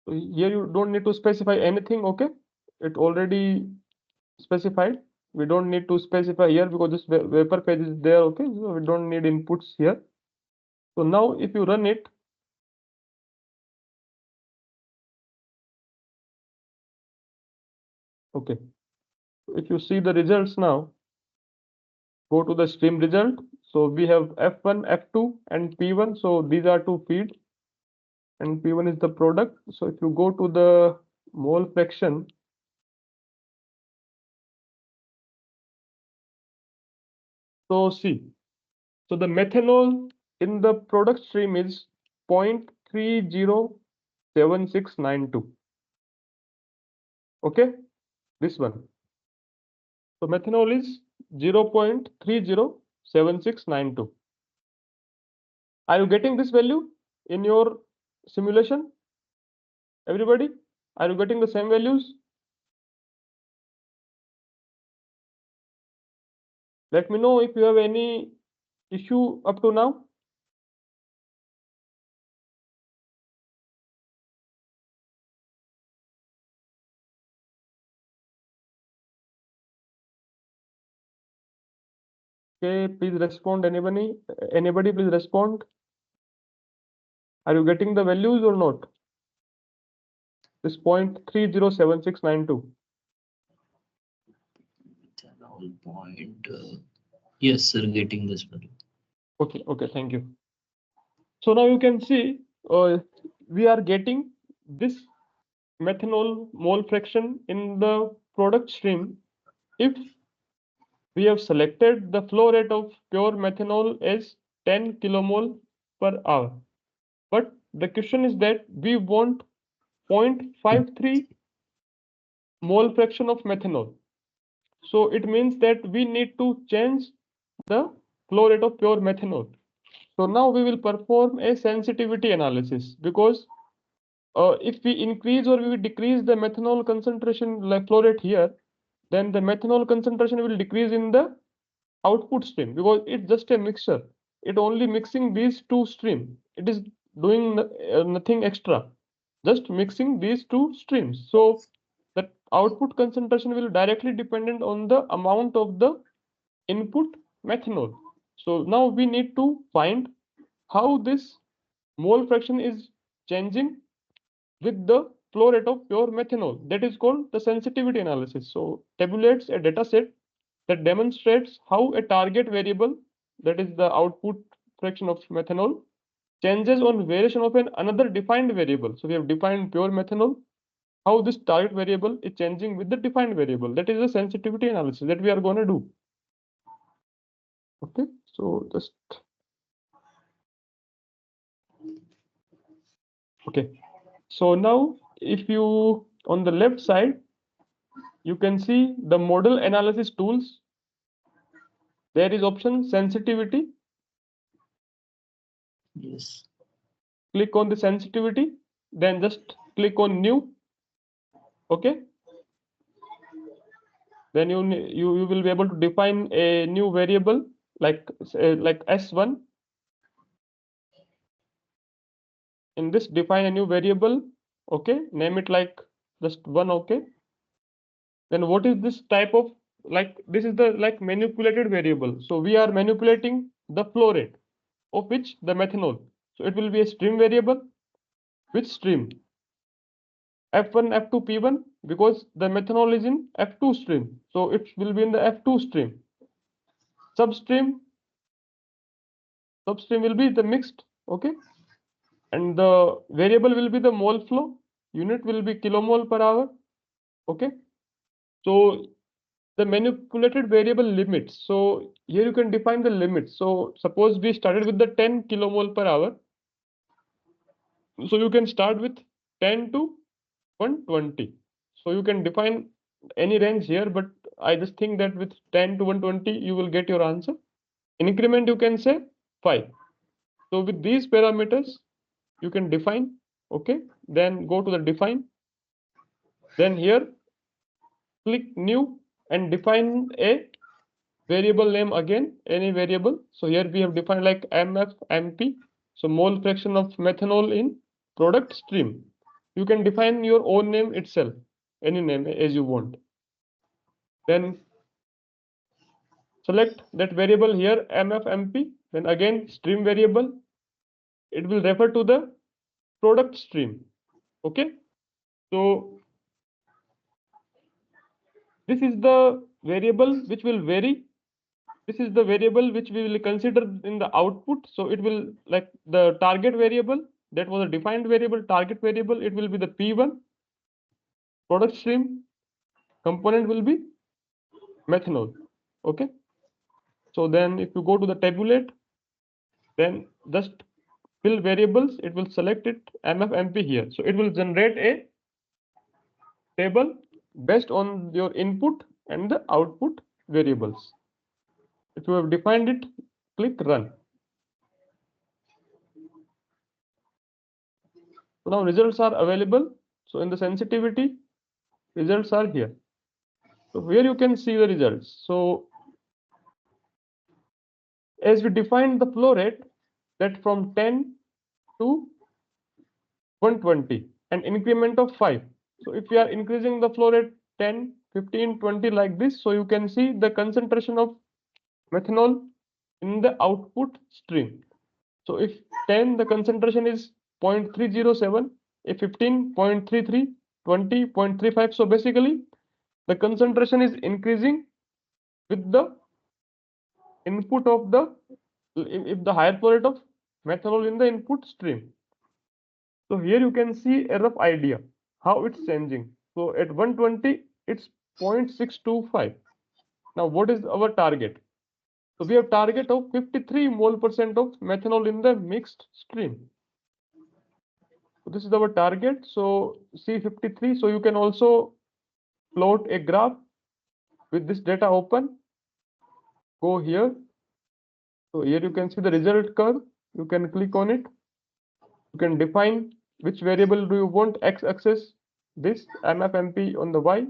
so here you don't need to specify anything. Okay, it already specified. We don't need to specify here because this vapor phase is there. Okay, so we don't need inputs here. So now if you run it, okay, if you see the results now, go to the stream result. So we have F1, F2, and P1. So these are two feed, and P1 is the product. So if you go to the mole fraction, so see, so the methanol in the product stream is 0.307692. Okay, this one. So methanol is 0.307692. Are you getting this value in your simulation? Everybody, are you getting the same values? Let me know if you have any issue up to now. Okay, please respond. Anybody, please respond. Are you getting the values or not? This 0.307692.
Yes, sir, getting this value.
Okay, okay, thank you. So now you can see we are getting this methanol mole fraction in the product stream if we have selected the flow rate of pure methanol as 10 kilomole per hour. But the question is that we want 0.53 mole fraction of methanol. So it means that we need to change the flow rate of pure methanol. So now we will perform a sensitivity analysis, because if we increase or we decrease the methanol concentration like flow rate here, then the methanol concentration will decrease in the output stream, because it's just a mixture. It only mixing these two streams. It is doing nothing extra, just mixing these two streams. So the output concentration will directly dependent on the amount of the input methanol. So now we need to find how this mole fraction is changing with the flow rate of pure methanol. That is called the sensitivity analysis. So tabulates a data set that demonstrates how a target variable, that is the output fraction of methanol, changes on variation of another defined variable. So we have defined pure methanol, how this target variable is changing with the defined variable. That is the sensitivity analysis that we are going to do. Okay, so just okay. So now if you on the left side, you can see the model analysis tools. There is option sensitivity.
Yes.
Click on the sensitivity, then just click on new. Okay. Then you will be able to define a new variable like S1. In this, define a new variable. Okay, name it like just 1. Okay. Then what is this type of, like, this is the like manipulated variable. So we are manipulating the flow rate of which the methanol. So it will be a stream variable. Which stream? F1, F2, P1, because the methanol is in F2 stream. So it will be in the F2 stream. Substream will be the mixed. Okay. And the variable will be the mole flow. Unit will be kilomole per hour. Okay. So the manipulated variable limits. So here you can define the limits. So suppose we started with the 10 kilomole per hour. So you can start with 10 to 120. So you can define any range here, but I just think that with 10 to 120, you will get your answer. Increment, you can say 5. So with these parameters, you can define. Okay. Then go to the define. Then here, click new and define a variable name again, any variable. So here we have defined like MFMP. So mole fraction of methanol in product stream. You can define your own name itself, any name as you want. Then select that variable here, MFMP. Then again, stream variable. It will refer to the product stream. Okay. So this is the variable which will vary. This is the variable which we will consider in the output. So it will like the target variable, that was a defined variable, target variable. It will be the P1. Product stream component will be methanol. Okay. So then if you go to the tabulate, then just fill variables. It will select it MFMP here. So it will generate a table based on your input and the output variables. If you have defined it, click run. So now results are available. So in the sensitivity, results are here. So here you can see the results. So as we defined the flow rate, that from 10 to 120, an increment of 5. So if we are increasing the flow rate 10, 15, 20 like this, so you can see the concentration of methanol in the output stream. So if 10, the concentration is 0.307, if 15, 0.33, 20, 0.35. So basically, the concentration is increasing with the input of the, if the higher flow rate of methanol in the input stream. So here you can see a rough idea how it's changing. So at 120, it's 0.625. Now what is our target? So we have target of 53 mole percent of methanol in the mixed stream. So this is our target. So C53. So you can also plot a graph with this data open. Go here. So here you can see the result curve. You can click on it. You can define which variable do you want, x-axis, this MFMP on the y.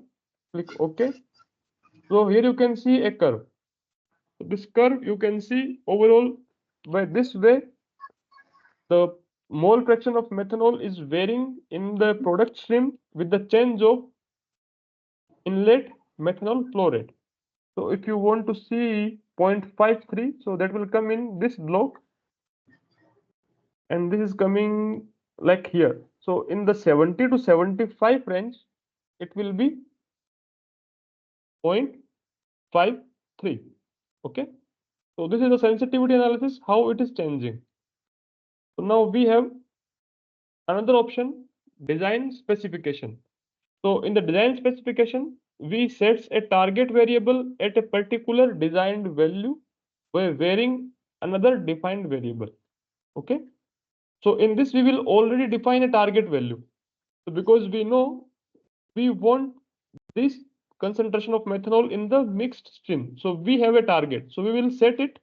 Click OK. So here you can see a curve. So this curve you can see overall by this way the mole fraction of methanol is varying in the product stream with the change of inlet methanol flow rate. So if you want to see 0.53, so that will come in this block, and this is coming like here. So in the 70 to 75 range, it will be 0.53. Okay. So this is the sensitivity analysis, how it is changing. So now we have another option, design specification. So in the design specification, we set a target variable at a particular designed value by varying another defined variable. Okay. So in this, we will already define a target value. So because we know we want this concentration of methanol in the mixed stream. So we have a target. So we will set it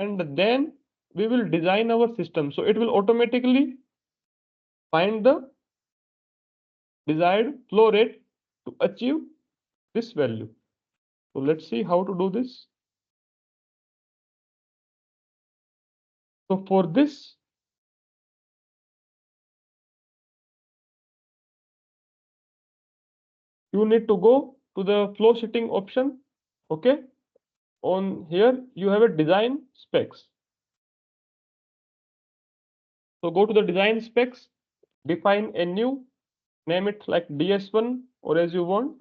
and then we will design our system. So it will automatically find the desired flow rate to achieve this value. So let's see how to do this. So for this, you need to go to the flow sheeting option. Okay. On here, you have a design specs. So go to the design specs, define a new, name it like DS1 or as you want.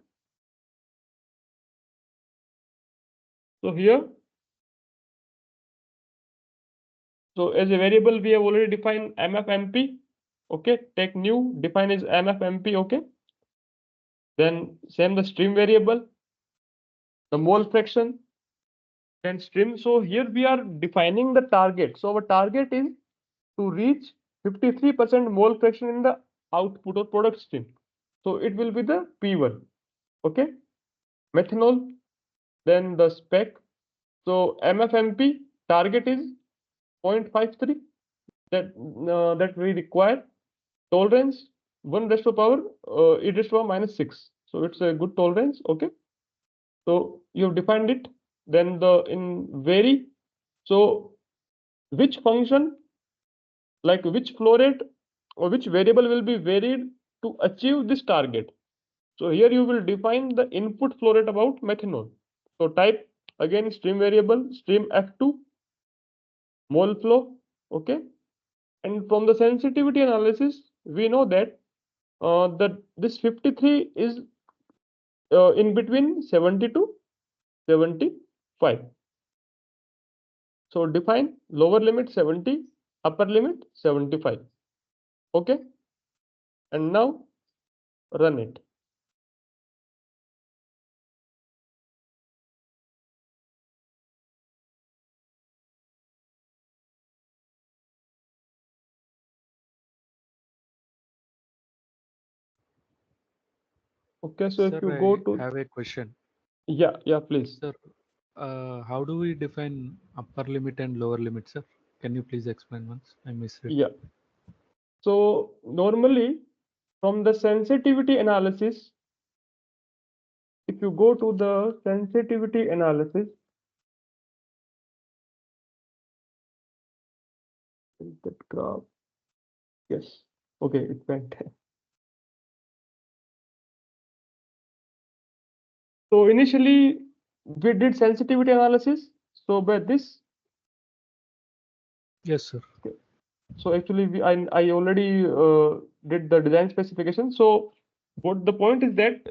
So here, so as a variable, we have already defined MFMP. Okay, take new, define as MFMP. Okay. Then same the stream variable, the mole fraction, then stream. So here we are defining the target. So our target is to reach 53% mole fraction in the output or product stream. So it will be the P1. Okay. Methanol, then the spec. So MFMP target is 0.53 that we require. Tolerance 1 raised to power e raised to power minus 6. So it's a good tolerance. Okay. So you have defined it. Then the in vary. So which function, like which flow rate or which variable will be varied to achieve this target. So here you will define the input flow rate about methanol. So type again stream variable, stream F2, mole flow. Okay. And from the sensitivity analysis, we know that this 53 is in between 70 to 75. So define lower limit 70, upper limit 75. Okay. And now run it. Okay, so
Sir,
if you go
I
to,
have a question.
yeah, please.
Sir, how do we define upper limit and lower limit, sir? Can you please explain once? I missed it.
Yeah. So normally from the sensitivity analysis, if you go to the sensitivity analysis, is that graph? Yes. Okay, it went. So initially we did sensitivity analysis. So by this,
Yes, sir.
okay. So actually I already did the design specification. So what the point is that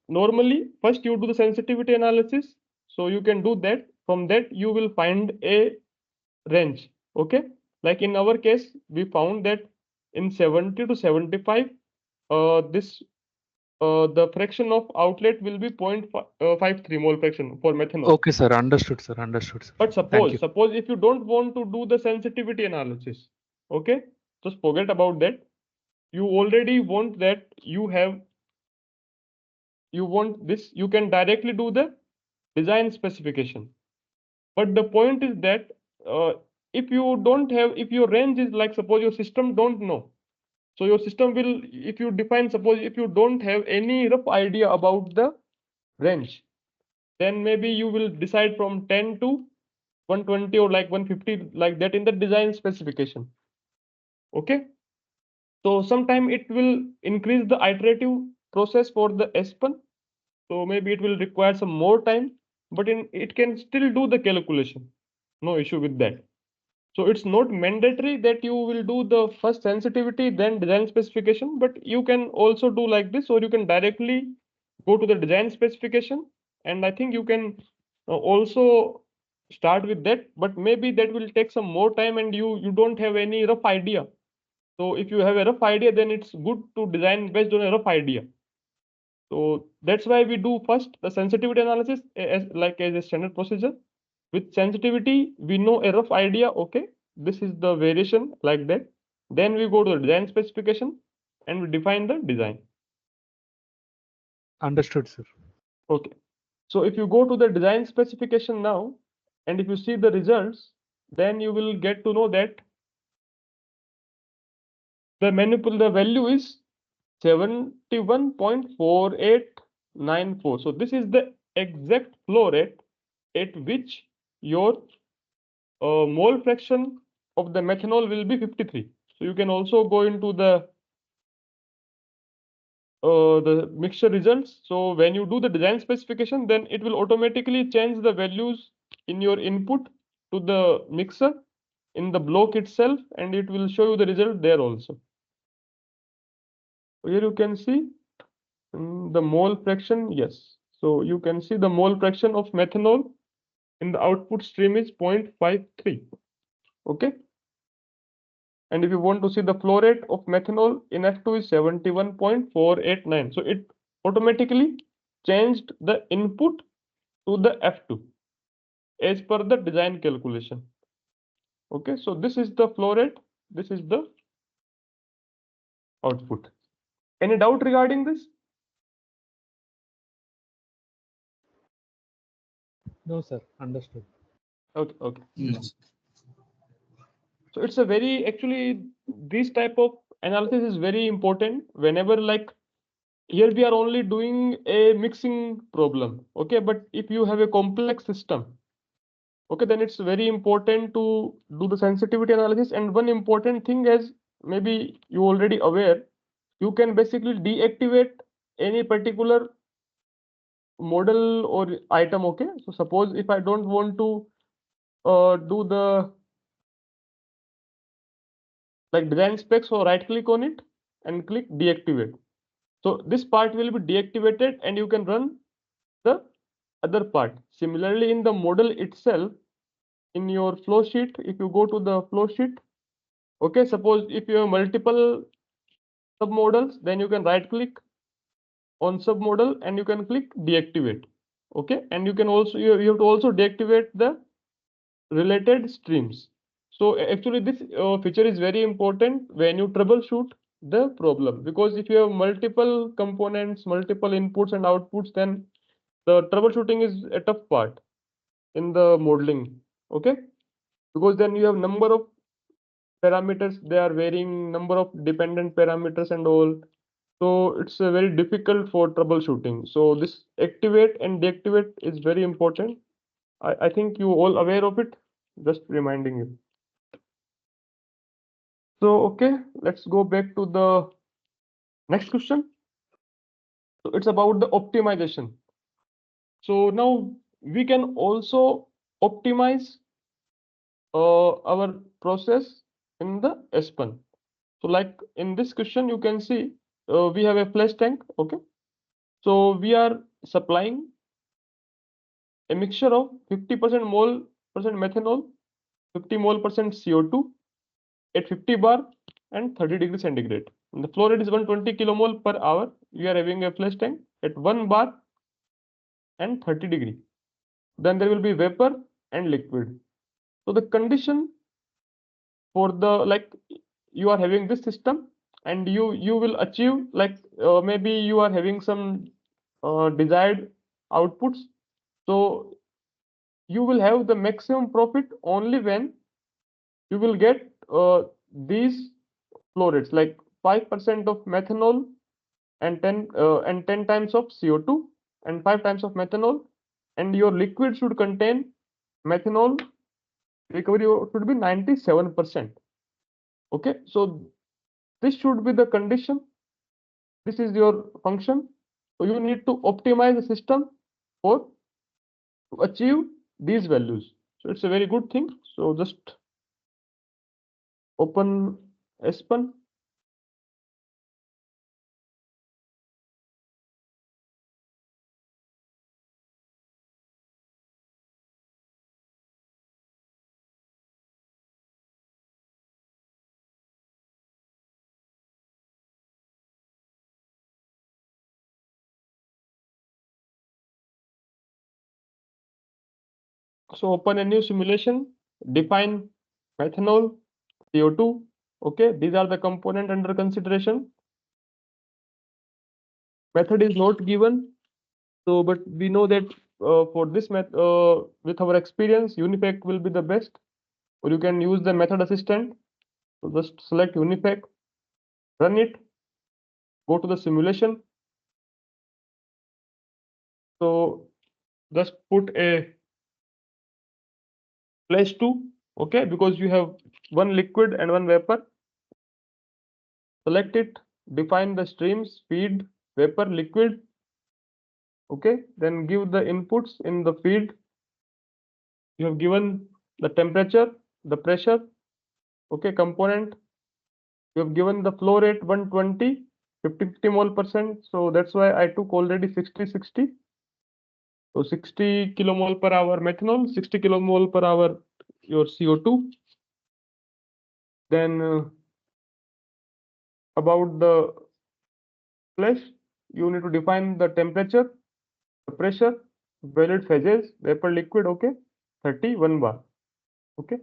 normally first you do the sensitivity analysis. So you can do that. From that you will find a range. Okay. Like in our case, we found that in 70 to 75, the fraction of outlet will be 0.53 mole fraction for methanol.
Okay, sir. Understood, sir. Understood, sir.
But
Thank you.
suppose if you don't want to do the sensitivity analysis, okay, just forget about that. You already want that you have you want this, you can directly do the design specification. But the point is that if you don't have, if your range is like, suppose your system don't know, so your system will, if you define, suppose if you don't have any rough idea about the range, then maybe you will decide from 10 to 120 or like 150 like that in the design specification. Okay, so sometime it will increase the iterative process for the Aspen, so maybe it will require some more time, but it can still do the calculation, no issue with that. So it's not mandatory that you will do the first sensitivity then design specification, but you can also do like this, or you can directly go to the design specification, and I think you can also start with that, but maybe that will take some more time and you don't have any rough idea. So if you have a rough idea, then it's good to design based on a rough idea. So that's why we do first the sensitivity analysis as a standard procedure. With sensitivity, we know a rough idea. Okay, this is the variation like that. Then we go to the design specification and we define the design.
Understood, sir.
Okay. So if you go to the design specification now, and if you see the results, then you will get to know that the value is 71.4894. So this is the exact flow rate at which your mole fraction of the methanol will be 53. So you can also go into the mixture results. So when you do the design specification, then it will automatically change the values in your input to the mixer in the block itself, and it will show you the result there also. Here you can see the mole fraction. Yes, so you can see the mole fraction of methanol in the output stream is 0.53. Okay, and if you want to see the flow rate of methanol in F2 is 71.489. So it automatically changed the input to the F2 as per the design calculation. Okay, so this is the flow rate, this is the output. Any doubt regarding this?
No, sir. Understood.
Okay, okay.
No.
So it's a very, actually, this type of analysis is very important whenever, like, here we are only doing a mixing problem. Okay, but if you have a complex system, okay, then it's very important to do the sensitivity analysis. And one important thing, as maybe you already aware, you can basically deactivate any particular model or item. Okay, so suppose if I don't want to do the like design specs, so right click on it and click deactivate. So this part will be deactivated and you can run the other part. Similarly, in the model itself, in your flow sheet, if you go to the flow sheet, okay, suppose if you have multiple submodels, then you can right click on submodel and you can click deactivate. Okay, and you can also, you have to also deactivate the related streams. So actually this feature is very important when you troubleshoot the problem, because if you have multiple components, multiple inputs and outputs, then the troubleshooting is a tough part in the modeling. Okay, because then you have number of parameters, they are varying, number of dependent parameters and all. So it's very difficult for troubleshooting. So this activate and deactivate is very important. I think you all aware of it, just reminding you. So, okay, let's go back to the next question. So it's about the optimization. So now we can also optimize our process in the Aspen. So like in this question, you can see we have a flash tank. Okay, so we are supplying a mixture of 50% mole percent methanol, 50 mole percent CO2 at 50 bar and 30 degrees centigrade. And the flow rate is 120 kilomole per hour. We are having a flash tank at 1 bar and 30 degree. Then there will be vapor and liquid. So the condition for the, like, you are having this system and you will achieve, like, maybe you are having some desired outputs. So you will have the maximum profit only when you will get these flow rates, like 5% of methanol and 10 times of CO2 and 5 times of methanol, and your liquid should contain methanol. Recovery should be 97%. Okay, so this should be the condition. This is your function. So you need to optimize the system for to achieve these values. So it's a very good thing. So just open Aspen. So open a new simulation, define methanol, CO2. Okay, these are the component under consideration. Method is not given. So, but we know that for this with our experience, Unifac will be the best, or you can use the method assistant. So just select Unifac, run it, go to the simulation. So just put a place 2, okay, because you have one liquid and one vapor. Select it, define the streams, feed, vapor, liquid. Okay, then give the inputs in the feed. You have given the temperature, the pressure, okay, component. You have given the flow rate 120, 50 mole percent. So that's why I took already 60. So 60 kilomole per hour methanol, 60 kilomole per hour your CO2. Then about the flash, you need to define the temperature, the pressure, valid phases, vapor, liquid, okay, 31 bar, okay.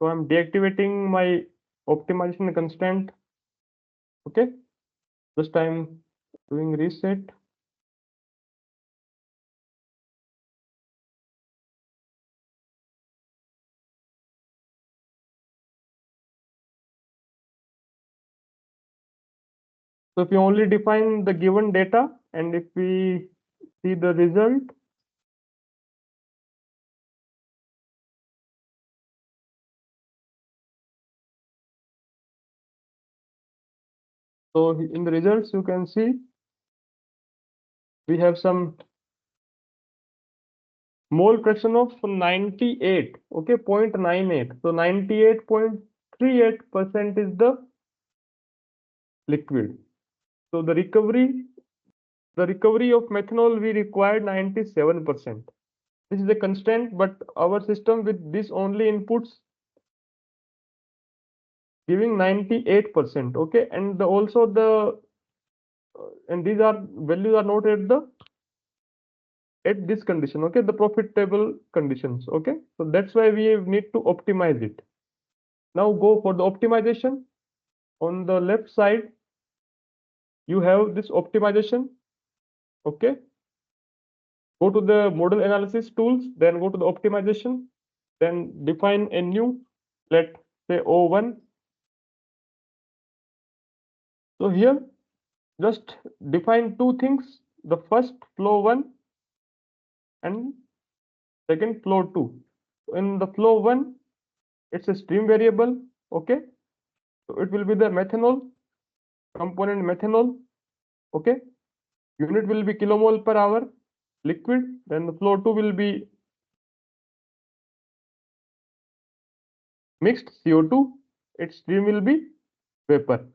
So I'm deactivating my optimization constraint, okay. Just I'm doing reset. So if you only define the given data, and if we see the result, so in the results you can see we have some mole fraction of 98, okay, 0.98. So 98.38% is the liquid. So the recovery of methanol we required 97%. This is a constraint, but our system with this only inputs giving 98%, okay, and also the and these are values are not at this condition, okay, the profitable conditions, okay. So that's why we need to optimize it. Now go for the optimization. On the left side you have this optimization, okay. Go to the model analysis tools, then go to the optimization, then define a new, let's say O1. So here just define two things, the first flow 1 and second flow 2. In the flow 1 it's a stream variable, okay. So it will be the methanol component, methanol, okay. Unit will be kilomole per hour liquid. Then the flow 2 will be mixed CO2, its stream will be vapor,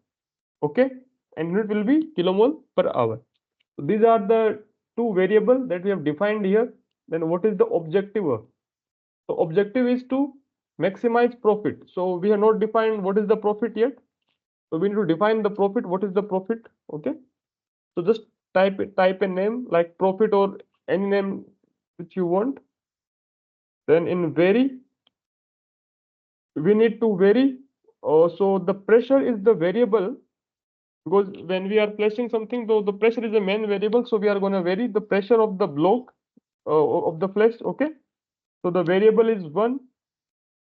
okay, and unit will be kilomole per hour. So these are the two variables that we have defined here, then what is the objective? So objective is to maximize profit. So we have not defined what is the profit yet. So we need to define the profit. What is the profit? Okay. So just type a name like profit or any name which you want. Then in vary, we need to vary. So the pressure is the variable, because when we are placing something, though the pressure is the main variable, so we are going to vary the pressure of the block of the flash. Okay. So the variable is one,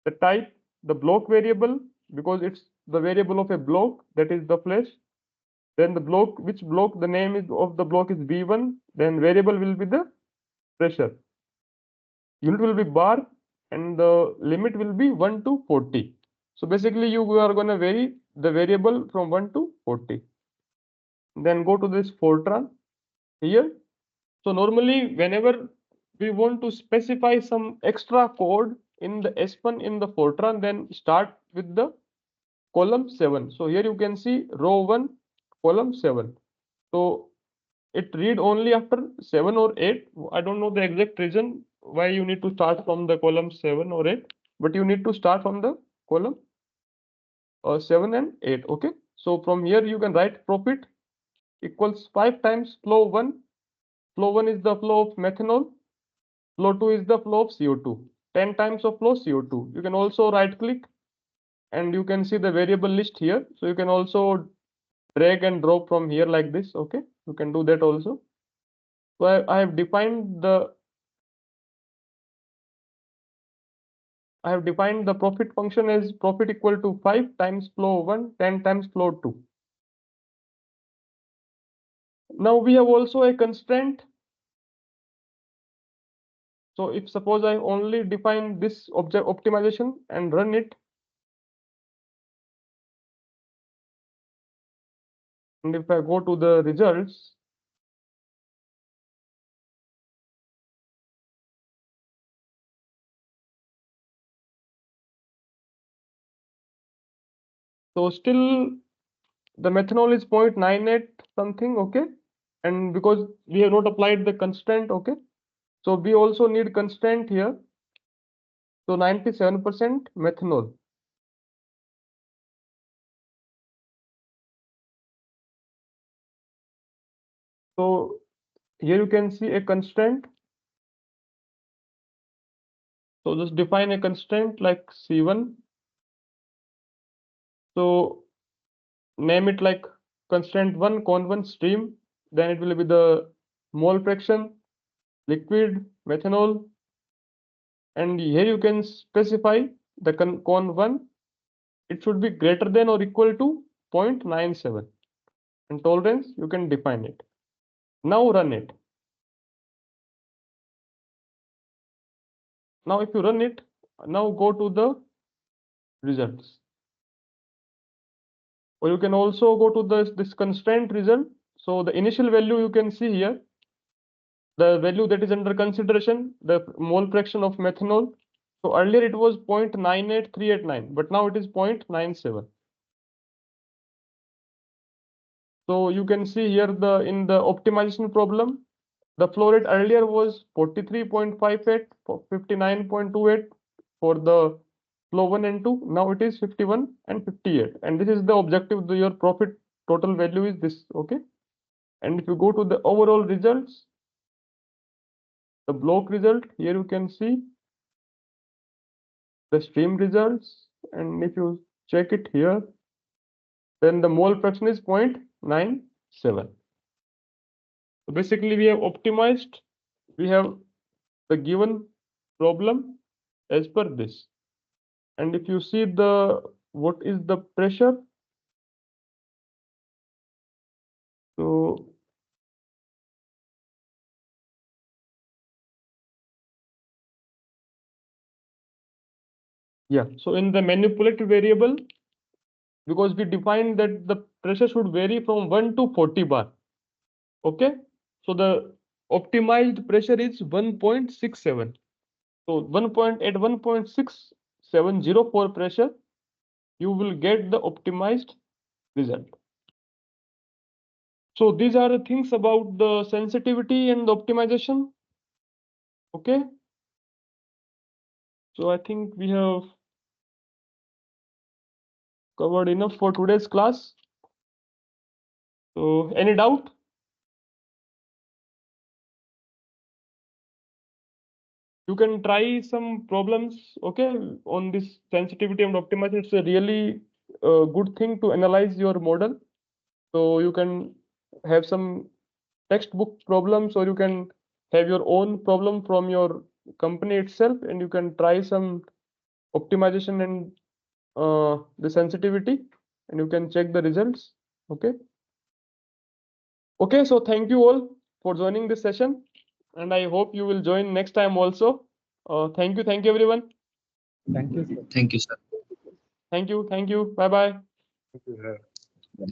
the type, the block variable, because it's the variable of a block, that is the flash. Then the block, which block, the name is of the block is V1, then variable will be the pressure. Unit will be bar, and the limit will be 1 to 40. So basically you are going to vary the variable from 1 to 40. Then go to this Fortran here. So normally whenever we want to specify some extra code in the Aspen in the Fortran, then start with the column 7. So here you can see row 1, column 7. So it read only after 7 or 8. I don't know the exact reason why you need to start from the column 7 or 8, but you need to start from the column 7 and 8. Okay. So from here you can write profit equals 5 times flow 1. Flow 1 is the flow of methanol. Flow 2 is the flow of CO2. 10 times of flow CO2. You can also right click and you can see the variable list here. So you can also drag and drop from here like this. Okay. You can do that also. So I have defined the profit function as profit equal to 5 times flow 1, 10 times flow 2. Now we have also a constraint. So if suppose I only define this object optimization and run it, and if I go to the results, so still the methanol is 0.98 something. Okay. And because we have not applied the constraint. Okay. So we also need constraint here. So 97% methanol. So here you can see a constraint. So just define a constraint like C1. So name it like constraint 1 con1 stream. Then it will be the mole fraction, liquid, methanol. And here you can specify the con1. It should be greater than or equal to 0.97. And tolerance, you can define it. Now run it. Now if you run it, now go to the results. Or you can also go to this constraint result. So the initial value you can see here, the value that is under consideration, the mole fraction of methanol. So earlier it was 0.98389, but now it is 0.97. So you can see here in the optimization problem, the flow rate earlier was 43.58, 59.28 for the flow 1 and 2. Now it is 51 and 58. And this is the objective. Your profit total value is this. Okay. And if you go to the overall results, the block result, here you can see the stream results. And if you check it here, then the mole fraction is 0.97. So basically we have optimized, we have the given problem as per this. And if you see what is the pressure, so yeah, so in the manipulated variable, because we defined that the pressure should vary from 1 to 40 bar. Okay. So the optimized pressure is 1.67. So 1.6704 pressure, you will get the optimized result. So these are the things about the sensitivity and the optimization. Okay. So I think we have covered enough for today's class. So any doubt? You can try some problems, okay, on this sensitivity and optimization. It's a really good thing to analyze your model. So you can have some textbook problems, or you can have your own problem from your company itself, and you can try some optimization and the sensitivity, and you can check the results. Okay. Okay, so thank you all for joining this session, and I hope you will join next time also. Thank you everyone.
Thank you, sir.
Thank you, sir.
Thank you. Bye bye.
Thank you, sir.